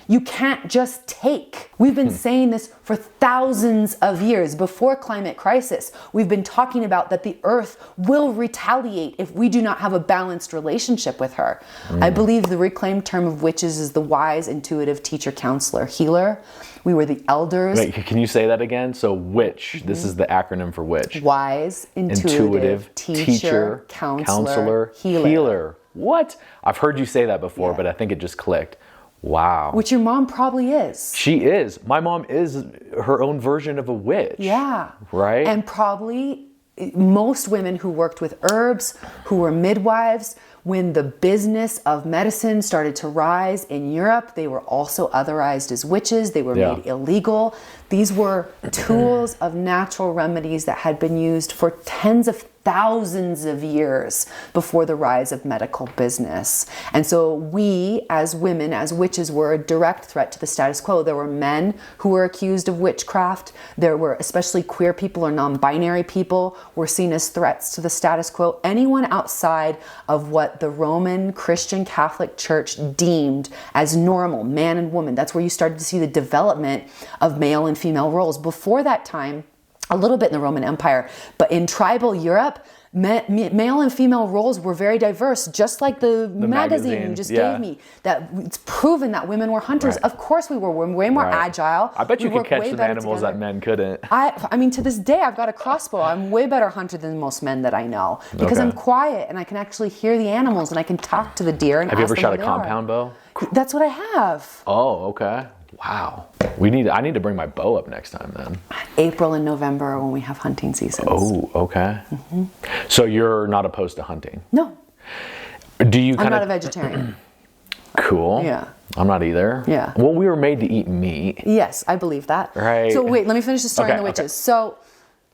You can't just take. We've been saying this for thousands of years. Before climate crisis, we've been talking about that the earth will retaliate if we do not have a balanced relationship with her. I believe the reclaimed term of witches is the wise, intuitive teacher, counselor, healer. We were the elders. Wait, can you say that again? So witch, this is the acronym for witch. Wise, intuitive, teacher, counselor, healer. What? I've heard you say that before, but I think it just clicked. Wow. Which your mom probably is. She is. My mom is her own version of a witch. Yeah. Right? And probably most women who worked with herbs, who were midwives, when the business of medicine started to rise in Europe, they were also otherized as witches. They were made illegal. These were tools of natural remedies that had been used for tens of thousands of years before the rise of medical business. And so we, as women, as witches, were a direct threat to the status quo. There were men who were accused of witchcraft. There were, especially queer people or non-binary people, were seen as threats to the status quo. Anyone outside of what the Roman Christian Catholic Church deemed as normal, man and woman. That's where you started to see the development of male and female roles. Before that time, a little bit in the Roman Empire, but in tribal Europe, male and female roles were very diverse, just like the magazine you just gave me. That it's proven that women were hunters. Of course we were. We're way more agile. I bet you could catch some animals that men couldn't. I mean, to this day, I've got a crossbow. I'm way better hunter than most men that I know, because I'm quiet and I can actually hear the animals and I can talk to the deer. And have you ever shot a compound bow? That's what I have. Oh, okay. Wow. I need to bring my bow up next time then. April and November are when we have hunting seasons. Oh, okay. So you're not opposed to hunting? No. Do you I'm not a vegetarian. Cool. Yeah. I'm not either. Yeah. Well, we were made to eat meat. Yes, I believe that. Right. So wait, let me finish the story on the witches. So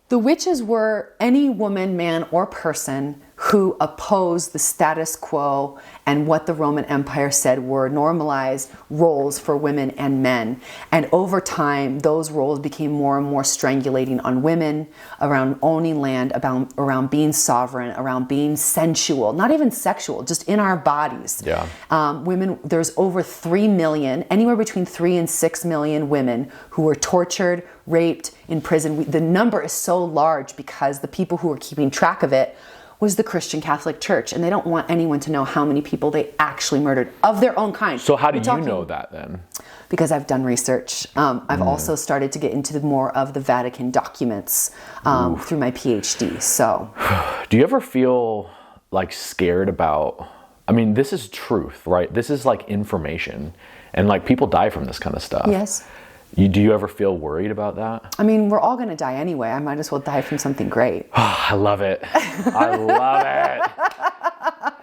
the witches were any woman, man, or person who opposed the status quo and what the Roman Empire said were normalized roles for women and men. And over time, those roles became more and more strangulating on women, around owning land, around being sovereign, around being sensual, not even sexual, just in our bodies. Yeah. Women, there's over 3 million, anywhere between 3 and 6 million women who were tortured, raped, in prison. The number is so large because the people who were keeping track of it was the Christian Catholic Church, and they don't want anyone to know how many people they actually murdered of their own kind. So how do you know that then? Because I've done research. I've also started to get into more of the Vatican documents through my PhD. So, do you ever feel like scared about? I mean, this is truth, right? This is like information, and like people die from this kind of stuff. Yes. Do you ever feel worried about that? I mean, we're all going to die anyway. I might as well die from something great. I love it. I love it.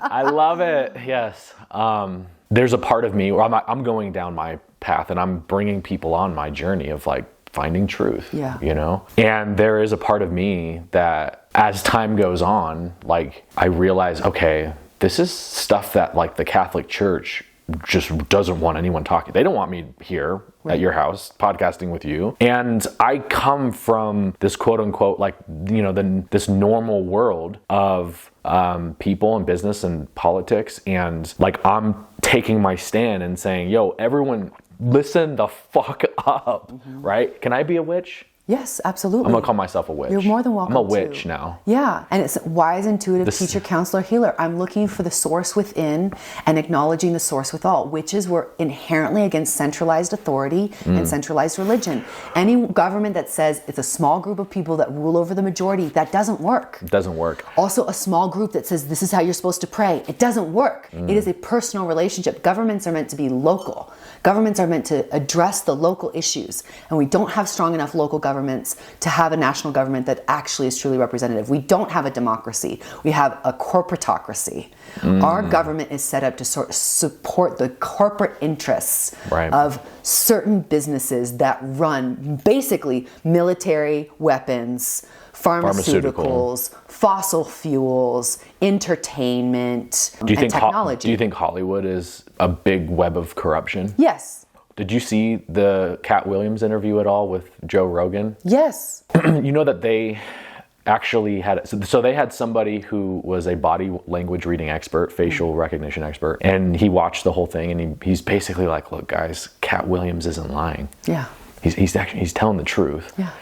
I love it. Yes. There's a part of me where I'm going down my path and I'm bringing people on my journey of like finding truth. Yeah. You know? And there is a part of me that as time goes on, like I realize, okay, this is stuff that like the Catholic Church just doesn't want anyone talking. They don't want me here at your house podcasting with you. And I come from this quote unquote, like, you know, this normal world of people and business and politics. And like, I'm taking my stand and saying, yo, everyone listen the fuck up, right? Can I be a witch? Yes, absolutely. I'm going to call myself a witch. You're more than welcome I'm a witch now. Yeah, and it's wise, intuitive, teacher, counselor, healer. I'm looking for the source within and acknowledging the source with all. Witches were inherently against centralized authority and centralized religion. Any government that says it's a small group of people that rule over the majority, that doesn't work. It doesn't work. Also, a small group that says this is how you're supposed to pray. It doesn't work. It is a personal relationship. Governments are meant to be local. Governments are meant to address the local issues, and we don't have strong enough local governments governments to have a national government that actually is truly representative. We don't have a democracy. We have a corporatocracy. Our government is set up to sort of support the corporate interests of certain businesses that run basically military, weapons, pharmaceuticals, fossil fuels, entertainment, and technology. Do you think Hollywood is a big web of corruption? Yes. Did you see the Cat Williams interview at all with Joe Rogan? Yes. You know that they actually had, so they had somebody who was a body language reading expert, facial recognition expert, and he watched the whole thing, and he's basically like, look guys, Cat Williams isn't lying. Yeah. He's telling the truth. Yeah.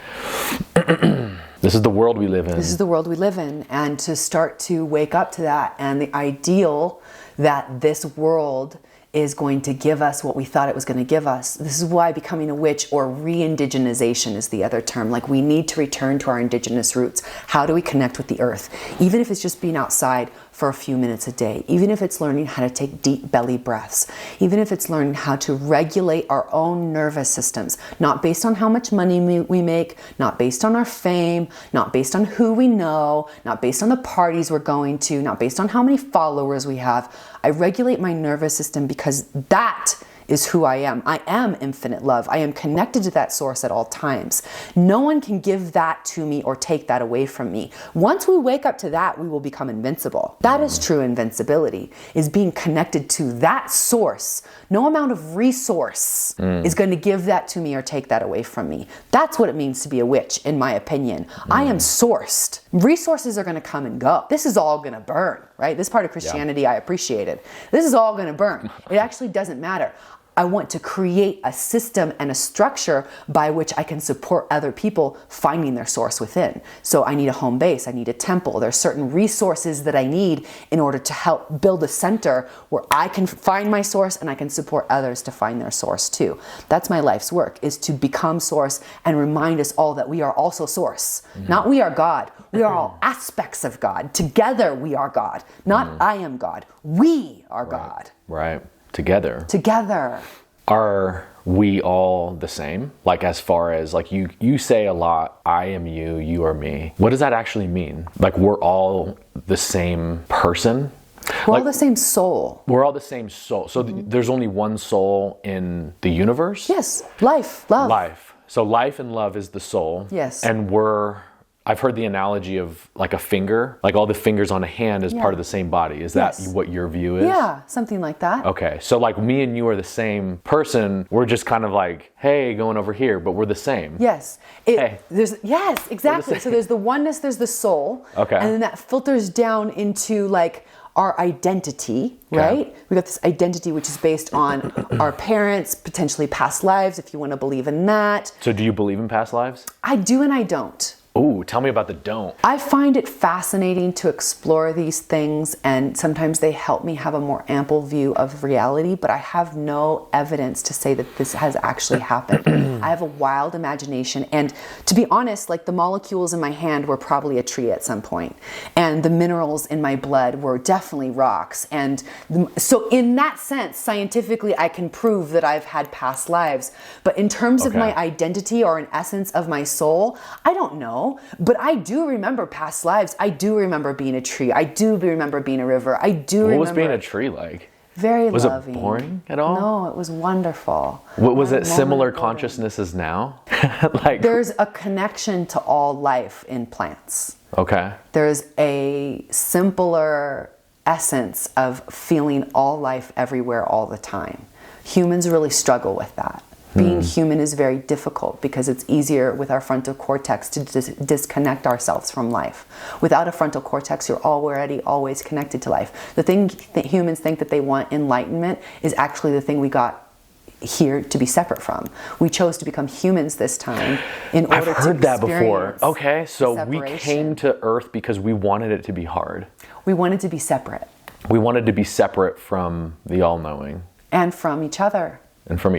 This is the world we live in. This is the world we live in. And to start to wake up to that, and the ideal that this world is going to give us what we thought it was going to give us. This is why becoming a witch, or re-indigenization is the other term. Like, we need to return to our indigenous roots. How do we connect with the earth? Even if it's just being outside for a few minutes a day, even if it's learning how to take deep belly breaths, even if it's learning how to regulate our own nervous systems, not based on how much money we make, not based on our fame, not based on who we know, not based on the parties we're going to, not based on how many followers we have. I regulate my nervous system because that is who I am. I am infinite love. I am connected to that source at all times. No one can give that to me or take that away from me. Once we wake up to that, we will become invincible. That is true invincibility, is being connected to that source. No amount of resource is going to give that to me or take that away from me. That's what it means to be a witch, in my opinion. I am sourced. Resources are going to come and go. This is all going to burn, right? This part of Christianity I appreciated. This is all going to burn. It actually doesn't matter. I want to create a system and a structure by which I can support other people finding their source within. So I need a home base, I need a temple. There's certain resources that I need in order to help build a center where I can find my source and I can support others to find their source too. That's my life's work, is to become source and remind us all that we are also source. Not we are God. We are all aspects of God. Together we are God. Not I am God. We are God. Right. Together. Are we all the same? Like, as far as, like, you say a lot, I am you, you are me. What does that actually mean? Like, we're all the same person? We're all the same soul. We're all the same soul. So there's only one soul in the universe? Yes. Life. Love. Life. So life and love is the soul. Yes. And I've heard the analogy of like a finger, like all the fingers on a hand is part of the same body. Is that what your view is? Yeah, something like that. Okay, so like me and you are the same person. We're just kind of like, hey, going over here, but we're the same. Yes. Yes, exactly. So there's the oneness, there's the soul. Okay. And then that filters down into like our identity, right? We got this identity which is based on our parents, potentially past lives, if you want to believe in that. So do you believe in past lives? I do and I don't. Ooh, tell me about the don't. I find it fascinating to explore these things, and sometimes they help me have a more ample view of reality, but I have no evidence to say that this has actually happened. I have a wild imagination, and to be honest, like, the molecules in my hand were probably a tree at some point, and the minerals in my blood were definitely rocks, and so in that sense, scientifically, I can prove that I've had past lives, but in terms of my identity or an essence of my soul, I don't know. But I do remember past lives. I do remember being a tree. I do remember being a river. I do remember. What was being a tree like? Very was loving. Was it boring at all? No, it was wonderful. What was it? Similar consciousness as now? Like, there's a connection to all life in plants. Okay. There's a simpler essence of feeling all life everywhere all the time. Humans really struggle with that. Being human is very difficult because it's easier with our frontal cortex to disconnect ourselves from life. Without a frontal cortex, you're already always connected to life. The thing that humans think that they want, enlightenment, is actually the thing we got here to be separate from. We chose to become humans this time in order to experience. I've heard that before. Okay, so we separation. came to Earth because we wanted it to be hard. We wanted to be separate. We wanted to be separate from the all-knowing. And from each other. And from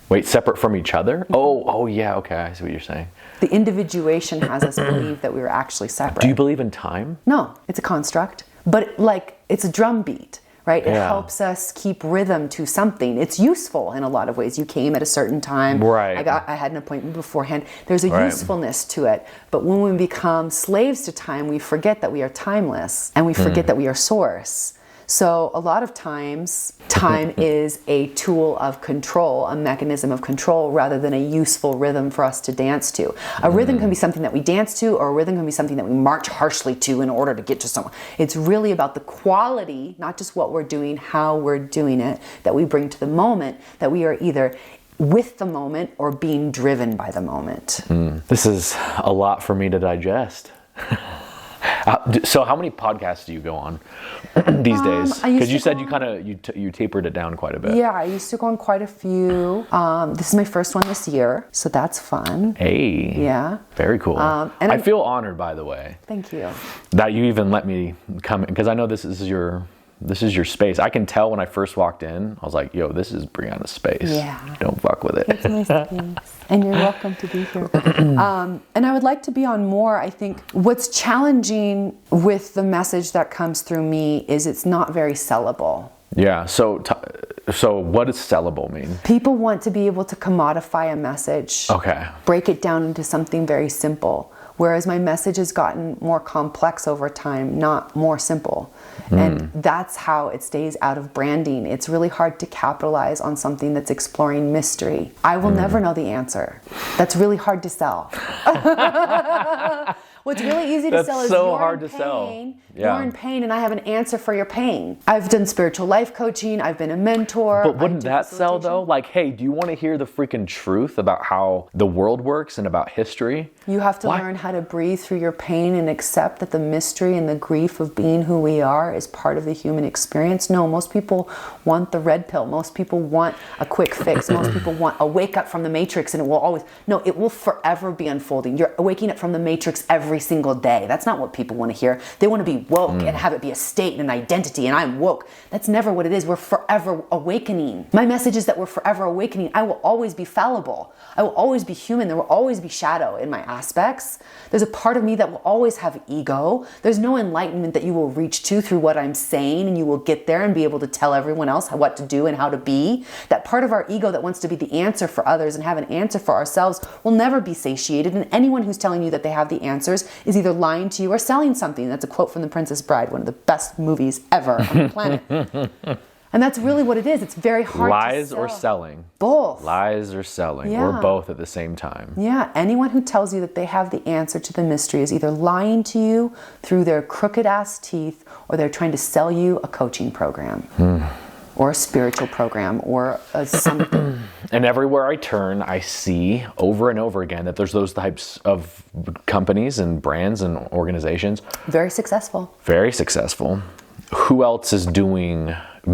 Wait, separate from each other? Mm-hmm. Oh yeah, okay, I see what you're saying. The individuation has us believe that we were actually separate. Do you believe in time? No, it's a construct. But like, it's a drum beat, right? It Yeah. helps us keep rhythm to something. It's useful in a lot of ways. You came at a certain time. Right. I had an appointment beforehand. There's a Right. usefulness to it. But when we become slaves to time, we forget that we are timeless and we forget that we are source. So a lot of times, time is a tool of control, a mechanism of control, rather than a useful rhythm for us to dance to. A rhythm can be something that we dance to, or a rhythm can be something that we march harshly to in order to get to someone. It's really about the quality, not just what we're doing, how we're doing it, that we bring to the moment, that we are either with the moment or being driven by the moment. This is a lot for me to digest. So how many podcasts do you go on these days? Because you said you kind of you tapered it down quite a bit. Yeah, I used to go on quite a few. This is my first one this year, so that's fun. Hey. Yeah. Very cool. And I feel honored, by the way, Thank you. that you even let me come in, because I know this is your space. I can tell when I first walked in, I was like, yo, this is Briana's space. Yeah. Don't fuck with it. It's my space. And you're welcome to be here. And I would like to be on more. I think what's challenging with the message that comes through me is it's not very sellable. Yeah. So what does sellable mean? People want to be able to commodify a message. Okay. Break it down into something very simple. Whereas my message has gotten more complex over time, not more simple. And that's how it stays out of branding. It's really hard to capitalize on something that's exploring mystery. I will never know the answer. That's really hard to sell. What's really easy to That's sell is so you're hard in to sell. pain. Yeah. You're in pain and I have an answer for your pain. I've done spiritual life coaching. I've been a mentor. But wouldn't I do that sell though? facilitation. Like, hey, do you want to hear the freaking truth about how the world works and about history? You have to learn how to breathe through your pain and accept that the mystery and the grief of being who we are is part of the human experience. No, most people want the red pill. Most people want a quick fix. Most people want a wake up from the matrix and it will always, no, it will forever be unfolding. You're waking up from the matrix every single day. That's not what people want to hear. They want to be woke and have it be a state and an identity and I'm woke. That's never what it is. We're forever awakening. My message is that we're forever awakening. I will always be fallible. I will always be human. There will always be shadow in my aspects. There's a part of me that will always have ego. There's no enlightenment that you will reach to through what I'm saying and you will get there and be able to tell everyone else what to do and how to be. That part of our ego that wants to be the answer for others and have an answer for ourselves will never be satiated. And anyone who's telling you that they have the answers is either lying to you or selling something. That's a quote from The Princess Bride, one of the best movies ever on the planet. And that's really what it is. It's very hard Lies to or sell. selling? Both. Lies or selling, Yeah. or both at the same time. Yeah, anyone who tells you that they have the answer to the mystery is either lying to you through their crooked ass teeth or they're trying to sell you a coaching program or a spiritual program or something. And everywhere I turn, I see over and over again that there's those types of companies and brands and organizations. Very successful. Very successful. Who else is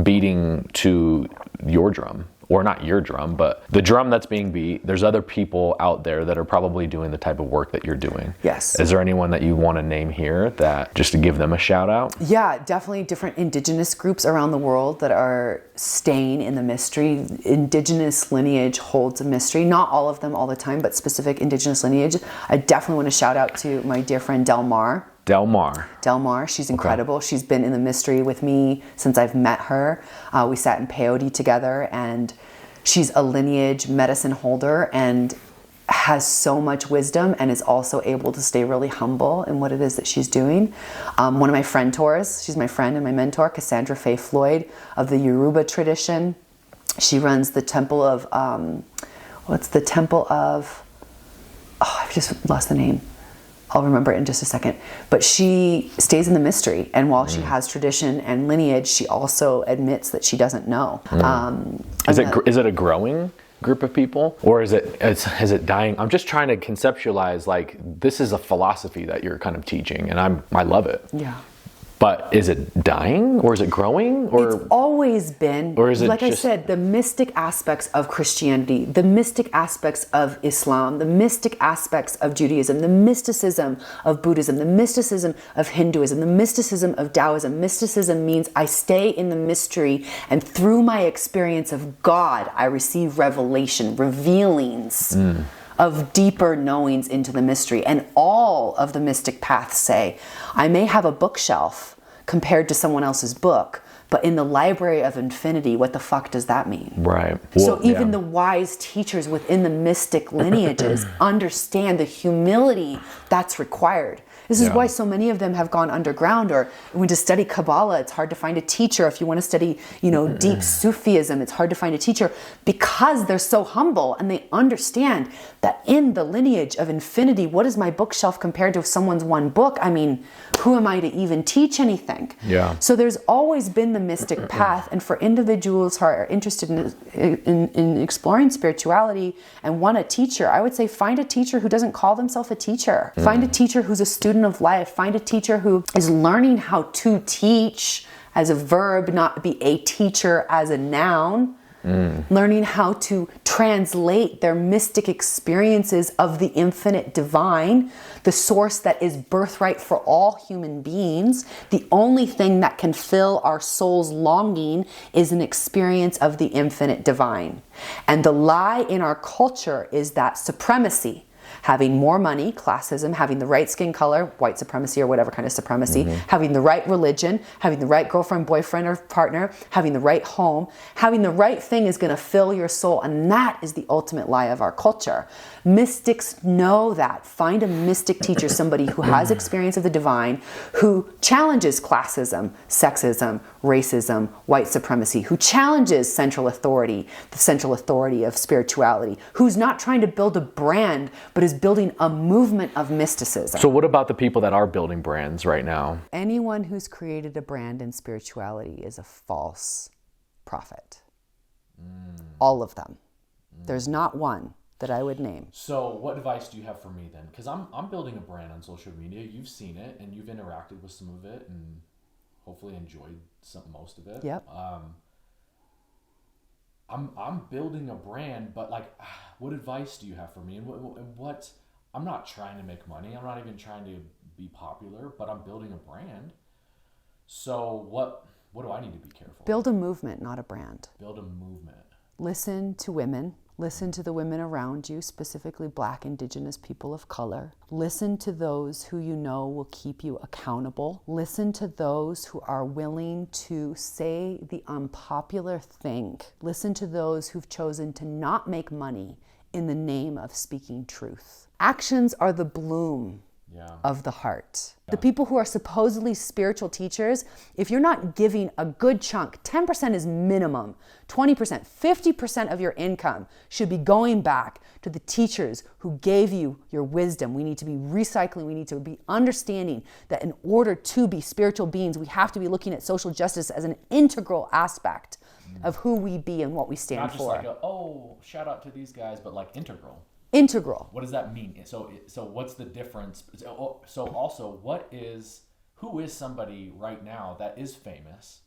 beating to your drum? Or not your drum, but the drum that's being beat. There's other people out there that are probably doing the type of work that you're doing. Yes. Is there anyone that you want to name here that just to give them a shout out? Yeah, definitely different indigenous groups around the world that are staying in the mystery. Indigenous lineage holds a mystery. Not all of them all the time, but specific indigenous lineage. I definitely want to shout out to my dear friend Del Mar. Del Mar, she's incredible. She's been in the mystery with me since I've met her. We sat in peyote together and she's a lineage medicine holder and has so much wisdom and is also able to stay really humble in what it is that she's doing. One of my friend-tors, she's my friend and my mentor, Cassandra Faye Floyd of the Yoruba tradition. She runs the temple of, I've just lost the name. I'll remember it in just a second. But she stays in the mystery. And while she has tradition and lineage, she also admits that she doesn't know. Is it a growing group of people? Or is it dying? I'm just trying to conceptualize, like, this is a philosophy that you're kind of teaching, and I love it. Yeah. But is it dying or is it growing? Or it's always been, or is it like just, I said, the mystic aspects of Christianity, the mystic aspects of Islam, the mystic aspects of Judaism, the mysticism of Buddhism, the mysticism of Hinduism, the mysticism of Taoism. Mysticism means I stay in the mystery, and through my experience of God, I receive revelation, revealings of deeper knowings into the mystery. And all of the mystic paths say, I may have a bookshelf compared to someone else's book, But in the library of infinity, what the fuck does that mean? Right. So even the wise teachers within the mystic lineages understand the humility that's required. This is why so many of them have gone underground, or when to study Kabbalah, it's hard to find a teacher. If you want to study, deep Sufism, it's hard to find a teacher, because they're so humble and they understand that in the lineage of infinity, what is my bookshelf compared to someone's one book? I mean, who am I to even teach anything? Yeah. So there's always been the mystic path, and for individuals who are interested in exploring spirituality and want a teacher, I would say find a teacher who doesn't call themselves a teacher. Find a teacher who's a student of life. Find a teacher who is learning how to teach as a verb, not be a teacher as a noun. Learning how to translate their mystic experiences of the infinite divine, the source that is birthright for all human beings. The only thing that can fill our soul's longing is an experience of the infinite divine. And the lie in our culture is that supremacy, having more money, classism, having the right skin color, white supremacy or whatever kind of supremacy, having the right religion, having the right girlfriend, boyfriend, or partner, having the right home, having the right thing is going to fill your soul. And that is the ultimate lie of our culture. Mystics know that. Find a mystic teacher, somebody who has experience of the divine, who challenges classism, sexism, racism, white supremacy, who challenges central authority, the central authority of spirituality, who's not trying to build a brand, but is building a movement of mysticism. So what about the people that are building brands right now? Anyone who's created a brand in spirituality is a false prophet. All of them. There's not one that I would name. So what advice do you have for me then? Because I'm building a brand on social media. You've seen it and you've interacted with some of it and hopefully enjoyed most of it. Yep. I'm building a brand, but like, what advice do you have for me? And what I'm not trying to make money. I'm not even trying to be popular, but I'm building a brand. So what do I need to be careful? Build a movement, not a brand. Build a movement. Listen to women. Listen to the women around you, specifically Black, Indigenous, people of color. Listen to those who you know will keep you accountable. Listen to those who are willing to say the unpopular thing. Listen to those who've chosen to not make money in the name of speaking truth. Actions are the bloom of the heart. The people who are supposedly spiritual teachers, if you're not giving a good chunk, 10% is minimum, 20%, 50% of your income should be going back to the teachers who gave you your wisdom. We need to be recycling. We need to be understanding that in order to be spiritual beings, we have to be looking at social justice as an integral aspect of who we be and what we stand for. Not just like shout out to these guys, but like integral. Integral. What does that mean? So what's the difference? So also, who is somebody right now that is famous,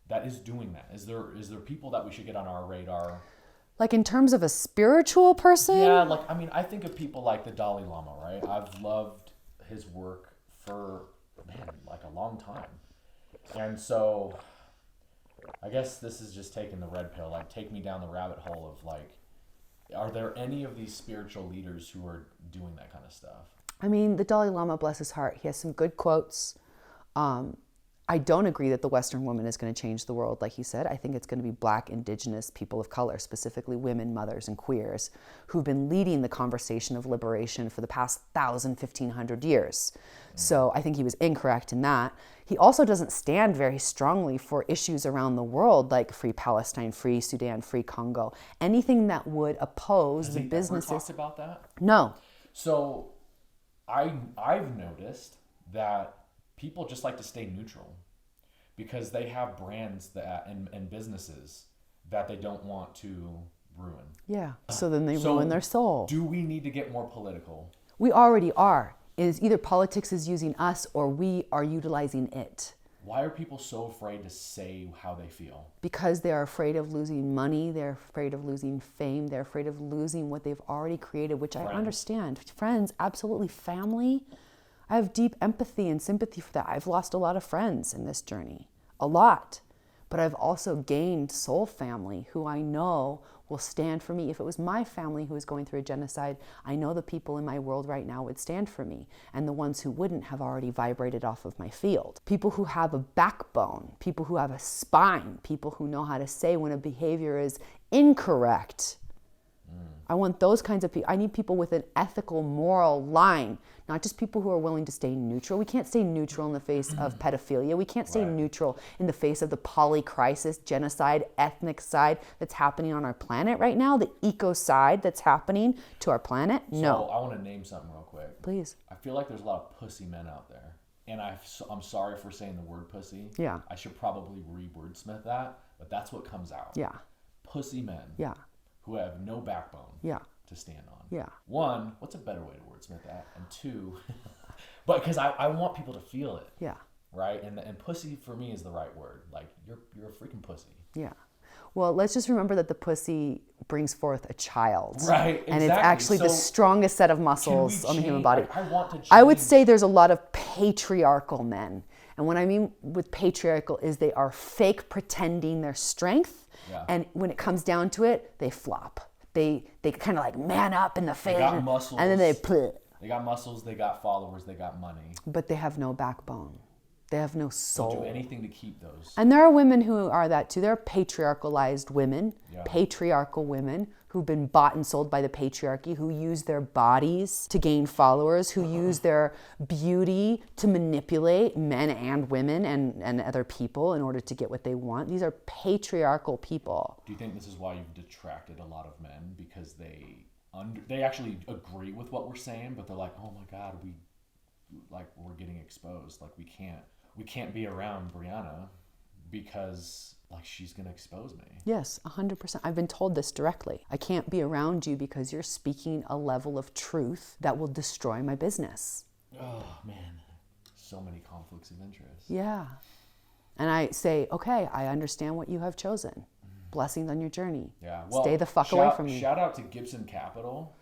that is doing that? Is there people that we should get on our radar? Like in terms of a spiritual person? Yeah, I think of people like the Dalai Lama, right? I've loved his work for, a long time. And so I guess this is just taking the red pill, take me down the rabbit hole of are there any of these spiritual leaders who are doing that kind of stuff? I mean, the Dalai Lama, bless his heart, he has some good quotes. I don't agree that the Western woman is going to change the world, like he said. I think it's going to be Black, Indigenous, people of color, specifically women, mothers, and queers, who've been leading the conversation of liberation for the past 1,000, 1,500 years. So I think he was incorrect in that. He also doesn't stand very strongly for issues around the world, like free Palestine, free Sudan, free Congo, anything that would oppose the businesses. Has he ever talked about that? No. So I've noticed that people just like to stay neutral because they have brands and businesses that they don't want to ruin. Yeah, so then they ruin their soul. Do we need to get more political? We already are. Is either politics is using us or we are utilizing it. Why are people so afraid to say how they feel? Because they are afraid of losing money, they're afraid of losing fame, they're afraid of losing what they've already created, which I understand. Friends, absolutely. Family, I have deep empathy and sympathy for that. I've lost a lot of friends in this journey, a lot. But I've also gained soul family who I know will stand for me. If it was my family who was going through a genocide, I know the people in my world right now would stand for me. And the ones who wouldn't have already vibrated off of my field. People who have a backbone, people who have a spine, people who know how to say when a behavior is incorrect. I want those kinds of people. I need people with an ethical, moral line, not just people who are willing to stay neutral. We can't stay neutral in the face of pedophilia. We can't stay neutral in the face of the poly crisis, genocide, ethnic side that's happening on our planet right now, the ecocide that's happening to our planet. No. So I want to name something real quick. Please. I feel like there's a lot of pussy men out there. And I'm sorry for saying the word pussy. Yeah. I should probably re-wordsmith that, but that's what comes out. Yeah. Pussy men. Yeah. Who have no backbone to stand on. Yeah. One, what's a better way to wordsmith that? And two, but because I want people to feel it. Yeah. Right? And pussy for me is the right word. Like, you're a freaking pussy. Yeah. Well, let's just remember that the pussy brings forth a child. Right, exactly. And it's actually the strongest set of muscles on the human body. I want to change. I would say there's a lot of patriarchal men. And what I mean with patriarchal is they are fake pretending their strength. Yeah. And when it comes down to it, they flop. They kind of like man up in the face. They got muscles. And then They got muscles, they got followers, they got money. But they have no backbone. They have no soul. They'll do anything to keep those. And there are women who are that too. There are patriarchalized women, patriarchal women who've been bought and sold by the patriarchy, who use their bodies to gain followers, who use their beauty to manipulate men and women and other people in order to get what they want. These are patriarchal people. Do you think this is why you've detracted a lot of men? Because they actually agree with what we're saying, but they're like, oh my God, we're getting exposed. Like, we can't be around Briana because she's going to expose me. Yes, 100%. I've been told this directly. I can't be around you because you're speaking a level of truth that will destroy my business. Oh, man. So many conflicts of interest. Yeah. And I say, okay, I understand what you have chosen. Blessings on your journey. Yeah. Well, stay the fuck away from me. Shout out to Gibson Capital,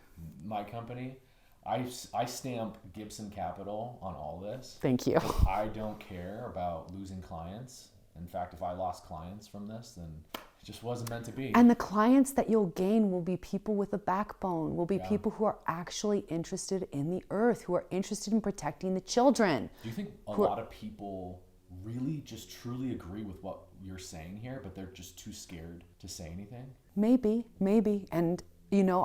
my company. I stamp Gibson Capital on all this. Thank you. I don't care about losing clients. In fact, if I lost clients from this, then it just wasn't meant to be. And the clients that you'll gain will be people with a backbone, will be people who are actually interested in the earth, who are interested in protecting the children. Do you think a lot of people really just truly agree with what you're saying here, but they're just too scared to say anything? Maybe. And,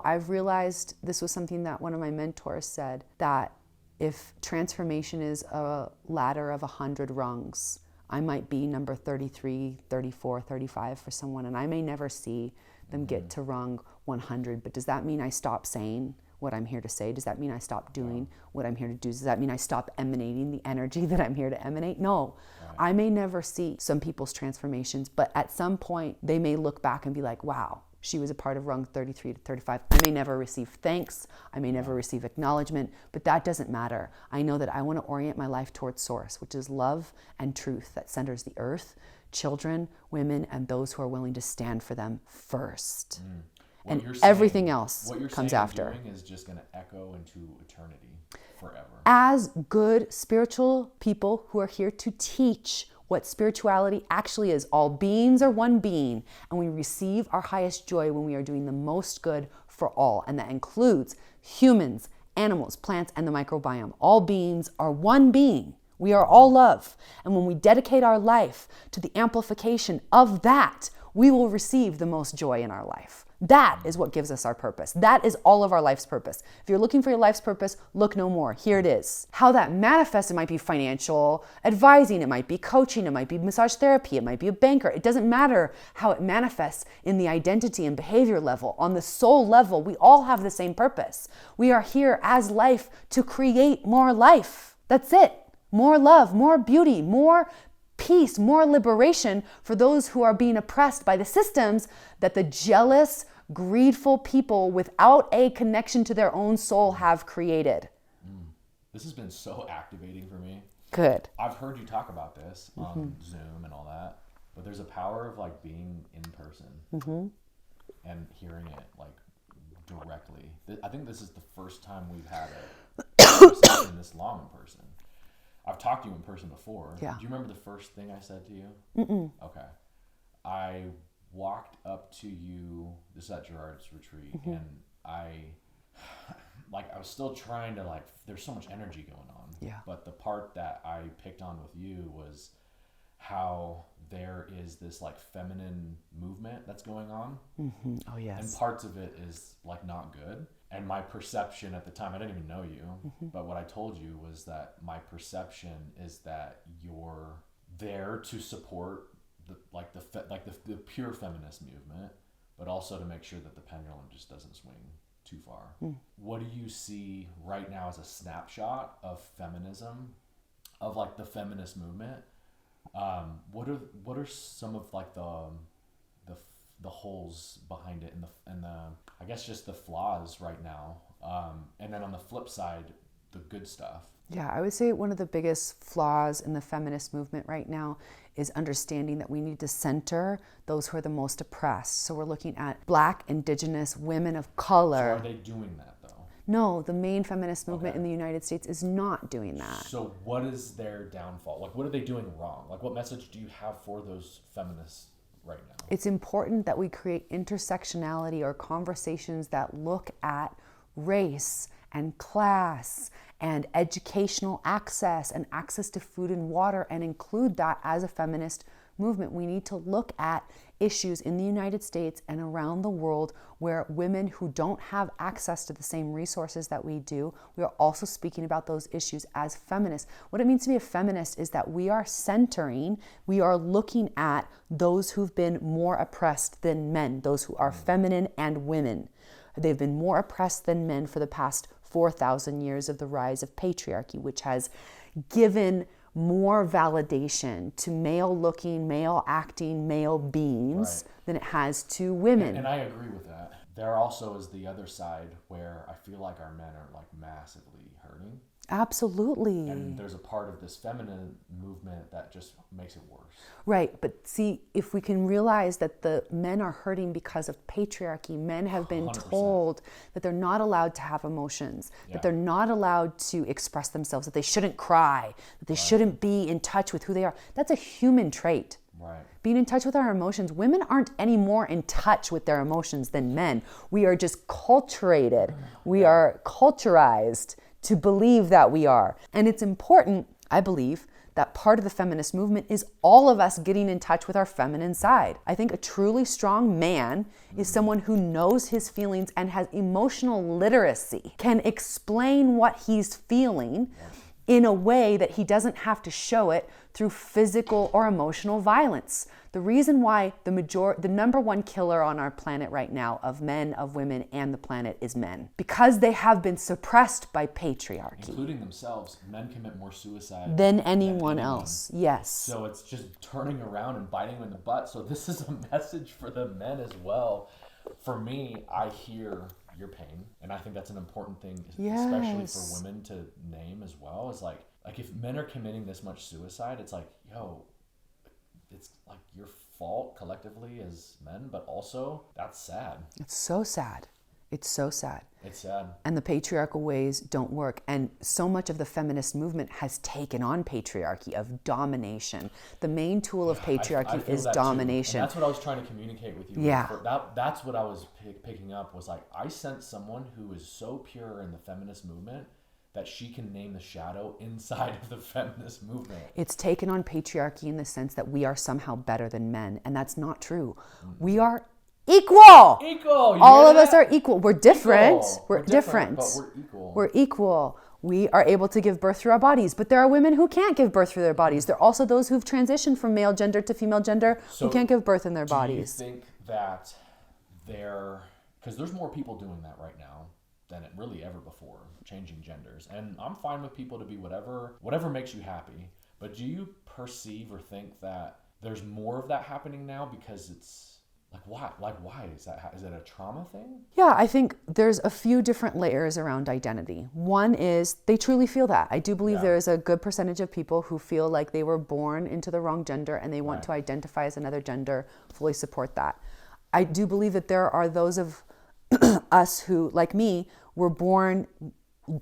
I've realized this was something that one of my mentors said, that if transformation is a ladder of 100 rungs, I might be number 33, 34, 35 for someone, and I may never see them get to rung 100. But does that mean I stop saying what I'm here to say? Does that mean I stop doing what I'm here to do? Does that mean I stop emanating the energy that I'm here to emanate? No. I may never see some people's transformations, but at some point they may look back and be like, wow, she was a part of rung 33 to 35. I may never receive thanks. I may never receive acknowledgement, but that doesn't matter. I know that I want to orient my life towards source, which is love and truth that centers the earth, children, women, and those who are willing to stand for them first. And everything else comes after. What you're doing is just going to echo into eternity forever. As good spiritual people who are here to teach what spirituality actually is. All beings are one being, and we receive our highest joy when we are doing the most good for all. And that includes humans, animals, plants, and the microbiome. All beings are one being. We are all love. And when we dedicate our life to the amplification of that, we will receive the most joy in our life. That is what gives us our purpose. That is all of our life's purpose. If you're looking for your life's purpose, look no more. Here it is. How that manifests, it might be financial advising, it might be coaching, it might be massage therapy, it might be a banker. It doesn't matter how it manifests in the identity and behavior level. On the soul level, we all have the same purpose. We are here as life to create more life. That's it. More love, more beauty, more peace, more liberation for those who are being oppressed by the systems that the jealous, greedful people without a connection to their own soul have created. This has been so activating for me. Good. I've heard you talk about this on Zoom and all that, but there's a power of being in person and hearing it directly. I think this is the first time we've had a conversation this long in person. I've talked to you in person before. Yeah. Do you remember the first thing I said to you? Okay. I walked up to you, this is at Gerard's retreat, and I was still trying to there's so much energy going on. Yeah. But the part that I picked on with you was how there is this feminine movement that's going on. Oh, yes. And parts of it is not good. And my perception at the time, I didn't even know you, but what I told you was that my perception is that you're there to support the pure feminist movement, but also to make sure that the pendulum just doesn't swing too far. What do you see right now as a snapshot of feminism, of the feminist movement? What are some of the holes behind it and the I guess just the flaws right now, and then on the flip side, the good stuff? Yeah, I would say one of the biggest flaws in the feminist movement right now is understanding that we need to center those who are the most oppressed. So we're looking at Black, Indigenous, women of color. So are they doing that though? No, the main feminist movement in the United States is not doing that. So what is their downfall? What are they doing wrong? What message do you have for those feminists right now? It's important that we create intersectionality or conversations that look at race and class and educational access and access to food and water and include that as a feminist movement. We need to look at issues in the United States and around the world where women who don't have access to the same resources that we do, we are also speaking about those issues as feminists. What it means to be a feminist is that we are centering, we are looking at those who've been more oppressed than men, those who are feminine and women. They've been more oppressed than men for the past 4,000 years of the rise of patriarchy, which has given more validation to male-looking, male-acting, male beings than it has to women. And I agree with that. There also is the other side where I feel like our men are massively hurting. Absolutely. And there's a part of this feminine movement that just makes it worse. Right, but see, if we can realize that the men are hurting because of patriarchy, men have been 100%. told that they're not allowed to have emotions, that they're not allowed to express themselves, that they shouldn't cry, that they shouldn't be in touch with who they are. That's a human trait. Right. Being in touch with our emotions. Women aren't any more in touch with their emotions than men. We are just culturated. We are culturized to believe that we are. And it's important, I believe, that part of the feminist movement is all of us getting in touch with our feminine side. I think a truly strong man is someone who knows his feelings and has emotional literacy, can explain what he's feeling in a way that he doesn't have to show it through physical or emotional violence. The reason why the number one killer on our planet right now of men, of women, and the planet is men. Because they have been suppressed by patriarchy. Including themselves, men commit more suicide than anyone else. Yes. So it's just turning around and biting them in the butt. So this is a message for the men as well. For me, I hear your pain, and I think that's an important thing, especially for women to name as well. Is like if men are committing this much suicide, it's yo, it's your fault collectively as men, but also that's sad. It's so sad. It's so sad. It's sad. And the patriarchal ways don't work. And so much of the feminist movement has taken on patriarchy of domination. The main tool of patriarchy is domination. That's what I was trying to communicate with you. Yeah. That's what I was picking up was I sense someone who is so pure in the feminist movement that she can name the shadow inside of the feminist movement. It's taken on patriarchy in the sense that we are somehow better than men. And that's not true. We are equal. All of us are equal. We're different. We're different. But we're equal. We're equal. We are able to give birth through our bodies, but there are women who can't give birth through their bodies. There are also those who've transitioned from male gender to female gender who can't give birth in their bodies. Do you think that because there's more people doing that right now than it really ever before, changing genders. And I'm fine with people to be whatever makes you happy. But do you perceive or think that there's more of that happening now because it's why? Why is that? Is it a trauma thing? Yeah, I think there's a few different layers around identity. One is they truly feel that. I do believe there is a good percentage of people who feel like they were born into the wrong gender and they want to identify as another gender, fully support that. I do believe that there are those of us who, like me, were born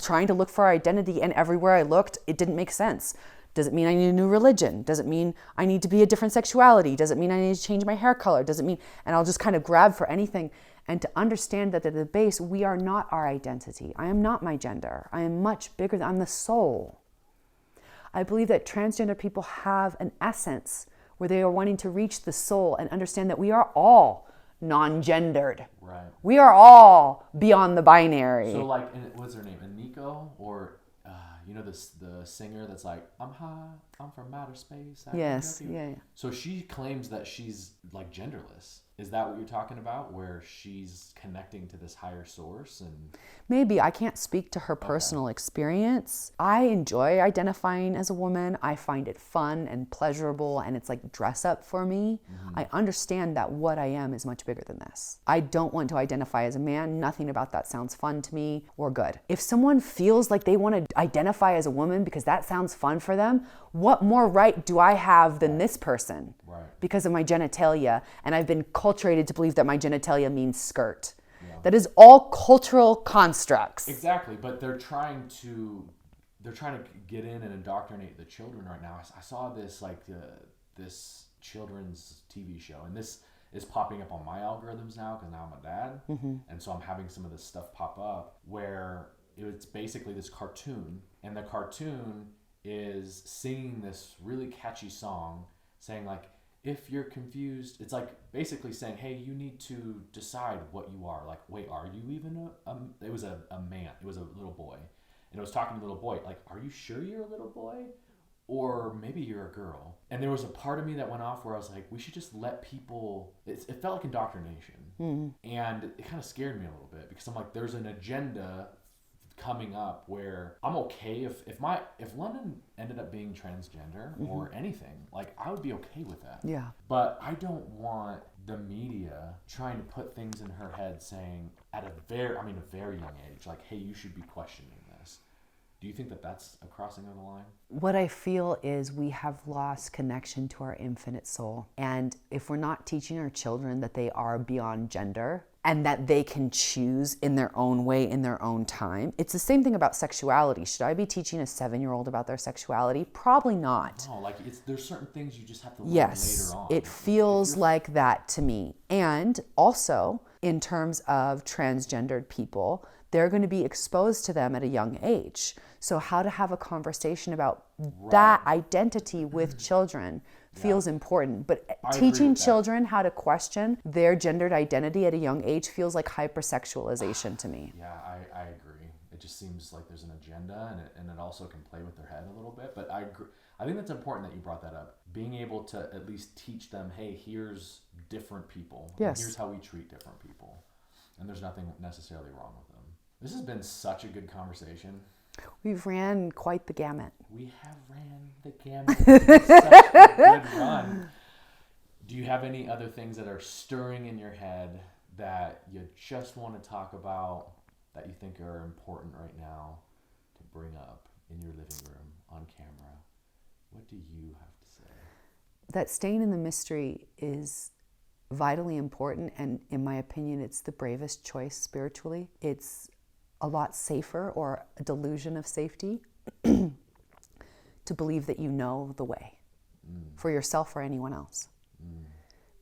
trying to look for our identity, and everywhere I looked, it didn't make sense. Does it mean I need a new religion? Does it mean I need to be a different sexuality? Does it mean I need to change my hair color? Does it mean, and I'll just kind of grab for anything. And to understand that at the base, we are not our identity. I am not my gender. I am much bigger I'm the soul. I believe that transgender people have an essence where they are wanting to reach the soul and understand that we are all non-gendered. Right. We are all beyond the binary. So like, what's her name? Aniko, or you know, the singer that's like, I'm high, I'm from outer space. Yes, yeah. So she claims that she's like genderless. Is that what you're talking about, where she's connecting to this higher source? And maybe. I can't speak to her personal experience. I enjoy identifying as a woman. I find it fun and pleasurable, and it's like dress up for me. Mm-hmm. I understand that what I am is much bigger than this. I don't want to identify as a man. Nothing about that sounds fun to me or good. If someone feels like they want to identify as a woman because that sounds fun for them, what more right do I have than this person? Right. Because of my genitalia, and I've been acculturated to believe that my genitalia means skirt. Yeah. That is all cultural constructs. Exactly, but they're trying to get in and indoctrinate the children right now. I saw this this children's TV show, and this is popping up on my algorithms now because now I'm a dad, and so I'm having some of this stuff pop up where it's basically this cartoon, and the cartoon is singing this really catchy song saying like, if you're confused, it's like basically saying, hey, you need to decide what you are. Like, wait, are you even it was a man, it was a little boy, and it was talking to the little boy, like, are you sure you're a little boy? Or maybe you're a girl. And there was a part of me that went off where I was like, we should just let people, it felt like indoctrination. Mm-hmm. And it kind of scared me a little bit because I'm like, there's an agenda coming up where I'm okay if London ended up being transgender or anything, like I would be okay with that. Yeah. But I don't want the media trying to put things in her head saying at a very young age, like, hey, you should be questioning this. Do you think that that's a crossing of the line? What I feel is we have lost connection to our infinite soul. And if we're not teaching our children that they are beyond gender and that they can choose in their own way, in their own time. It's the same thing about sexuality. Should I be teaching a 7-year-old about their sexuality? Probably not. No, like there's certain things you just have to learn later on. It feels like that to me. And also, in terms of transgendered people, they're going to be exposed to them at a young age. So how to have a conversation about that identity with children feels important. But teaching children how to question their gendered identity at a young age feels like hypersexualization to me. Yeah, I agree. It just seems like there's an agenda, and it also can play with their head a little bit. But I agree. I think that's important that you brought that up. Being able to at least teach them, hey, here's different people. Yes. Here's how we treat different people. And there's nothing necessarily wrong with them. This has been such a good conversation. We've ran quite the gamut. We have ran the gamut. It's such a good run. Do you have any other things that are stirring in your head that you just want to talk about that you think are important right now to bring up in your living room on camera? What do you have to say? That staying in the mystery is vitally important, and in my opinion, it's the bravest choice spiritually. It's a lot safer, or a delusion of safety, to believe that you know the way for yourself or anyone else.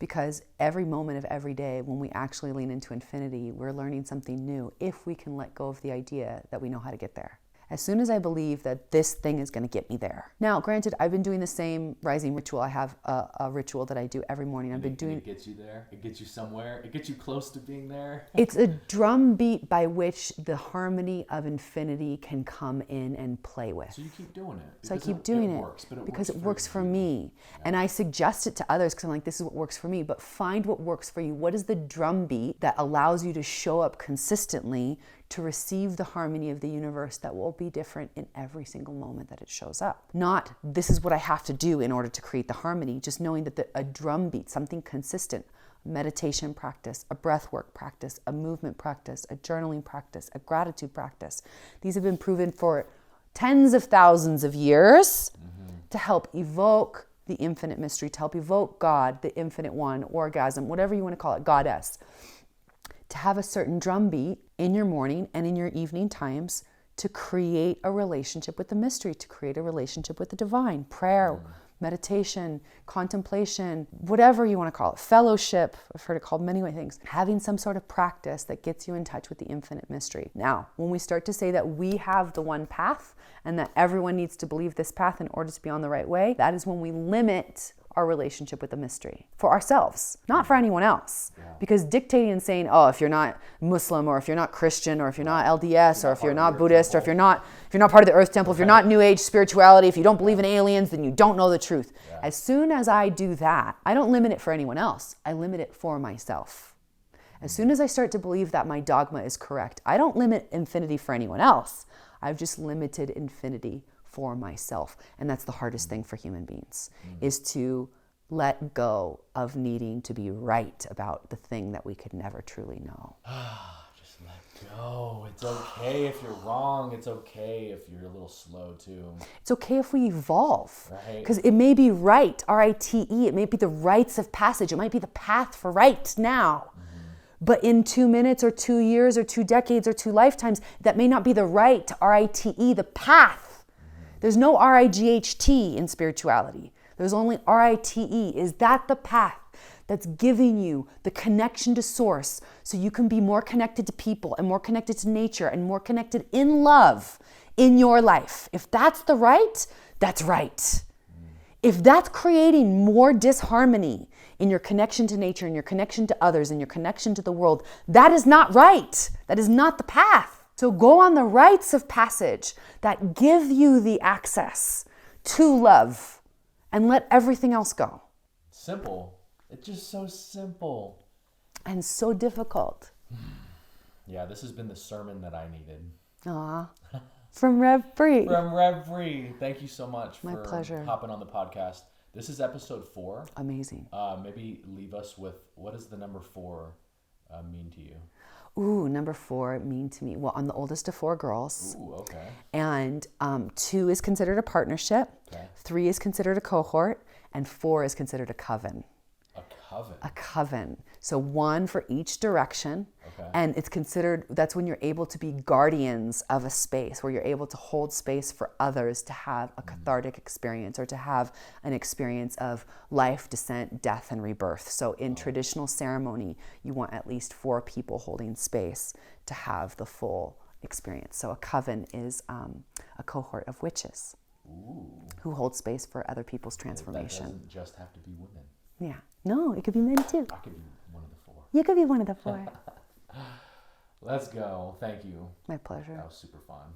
Because every moment of every day, when we actually lean into infinity, we're learning something new if we can let go of the idea that we know how to get there. As soon as I believe that this thing is going to get me there. Now, granted, I've been doing the same rising ritual. I have a ritual that I do every morning. It gets you there. It gets you somewhere. It gets you close to being there. It's a drum beat by which the harmony of infinity can come in and play with. So you keep doing it. So I keep doing it because it works for me. Yeah. And I suggest it to others because I'm like, this is what works for me. But find what works for you. What is the drum beat that allows you to show up consistently to receive the harmony of the universe that will be different in every single moment that it shows up? Not, this is what I have to do in order to create the harmony, just knowing that a drum beat, something consistent, a meditation practice, a breathwork practice, a movement practice, a journaling practice, a gratitude practice. These have been proven for tens of thousands of years to help evoke the infinite mystery, to help evoke God, the infinite one, orgasm, whatever you want to call it, goddess. To have a certain drum beat in your morning and in your evening times to create a relationship with the mystery, to create a relationship with the divine. Prayer, meditation, contemplation, whatever you want to call it, fellowship, I've heard it called many things. Having some sort of practice that gets you in touch with the infinite mystery. Now, when we start to say that we have the one path and that everyone needs to believe this path in order to be on the right way, that is when we limit our relationship with the mystery for ourselves, not for anyone else. Because dictating and saying, oh, if you're not Muslim, or if you're not Christian, or if you're not LDS, or if you're not Buddhist, or if you're not part of the Earth Temple, if you're not New Age spirituality, if you don't believe in aliens, then you don't know the truth. As soon as I do that, I don't limit it for anyone else. I limit it for myself. As soon as I start to believe that my dogma is correct, I don't limit infinity for anyone else. I've just limited infinity for myself. And that's the hardest thing for human beings, is to let go of needing to be right about the thing that we could never truly know. Just let go. It's okay if you're wrong. It's okay if you're a little slow too. It's okay if we evolve. Because Right. it may be right, R-I-T-E, it may be the rites of passage. It might be the path for right now. But in 2 minutes or 2 years or 2 decades or 2 lifetimes, that may not be the right, R-I-T-E, the path. There's no R-I-G-H-T in spirituality. There's only R-I-T-E. Is that the path that's giving you the connection to source so you can be more connected to people and more connected to nature and more connected in love in your life? If that's the right, that's right. If that's creating more disharmony in your connection to nature and your connection to others and your connection to the world, that is not right. That is not the path. So go on the rites of passage that give you the access to love and let everything else go. Simple. It's just so simple. And so difficult. Yeah, this has been the sermon that I needed. Aw. From Rev Bree. From Rev Bree. Thank you so much My for pleasure. hopping on the podcast. This is episode 4. Amazing. Maybe leave us with, what does the number 4 mean to you? Ooh, number 4 mean to me. Well, I'm the oldest of 4 girls. Ooh, okay. And 2 is considered a partnership. Okay. 3 is considered a cohort. And 4 is considered a coven. A coven. A coven. So 1 for each direction. Okay. And it's considered, that's when you're able to be guardians of a space, where you're able to hold space for others to have a cathartic experience, or to have an experience of life, descent, death, and rebirth. So in traditional ceremony, you want at least 4 people holding space to have the full experience. So a coven is a cohort of witches. Ooh. Who hold space for other people's That transformation. doesn't just have to be women. Yeah. No, it could be men too. I could be one of the 4. You could be one of the 4. Let's go. Thank you. My pleasure. That was super fun.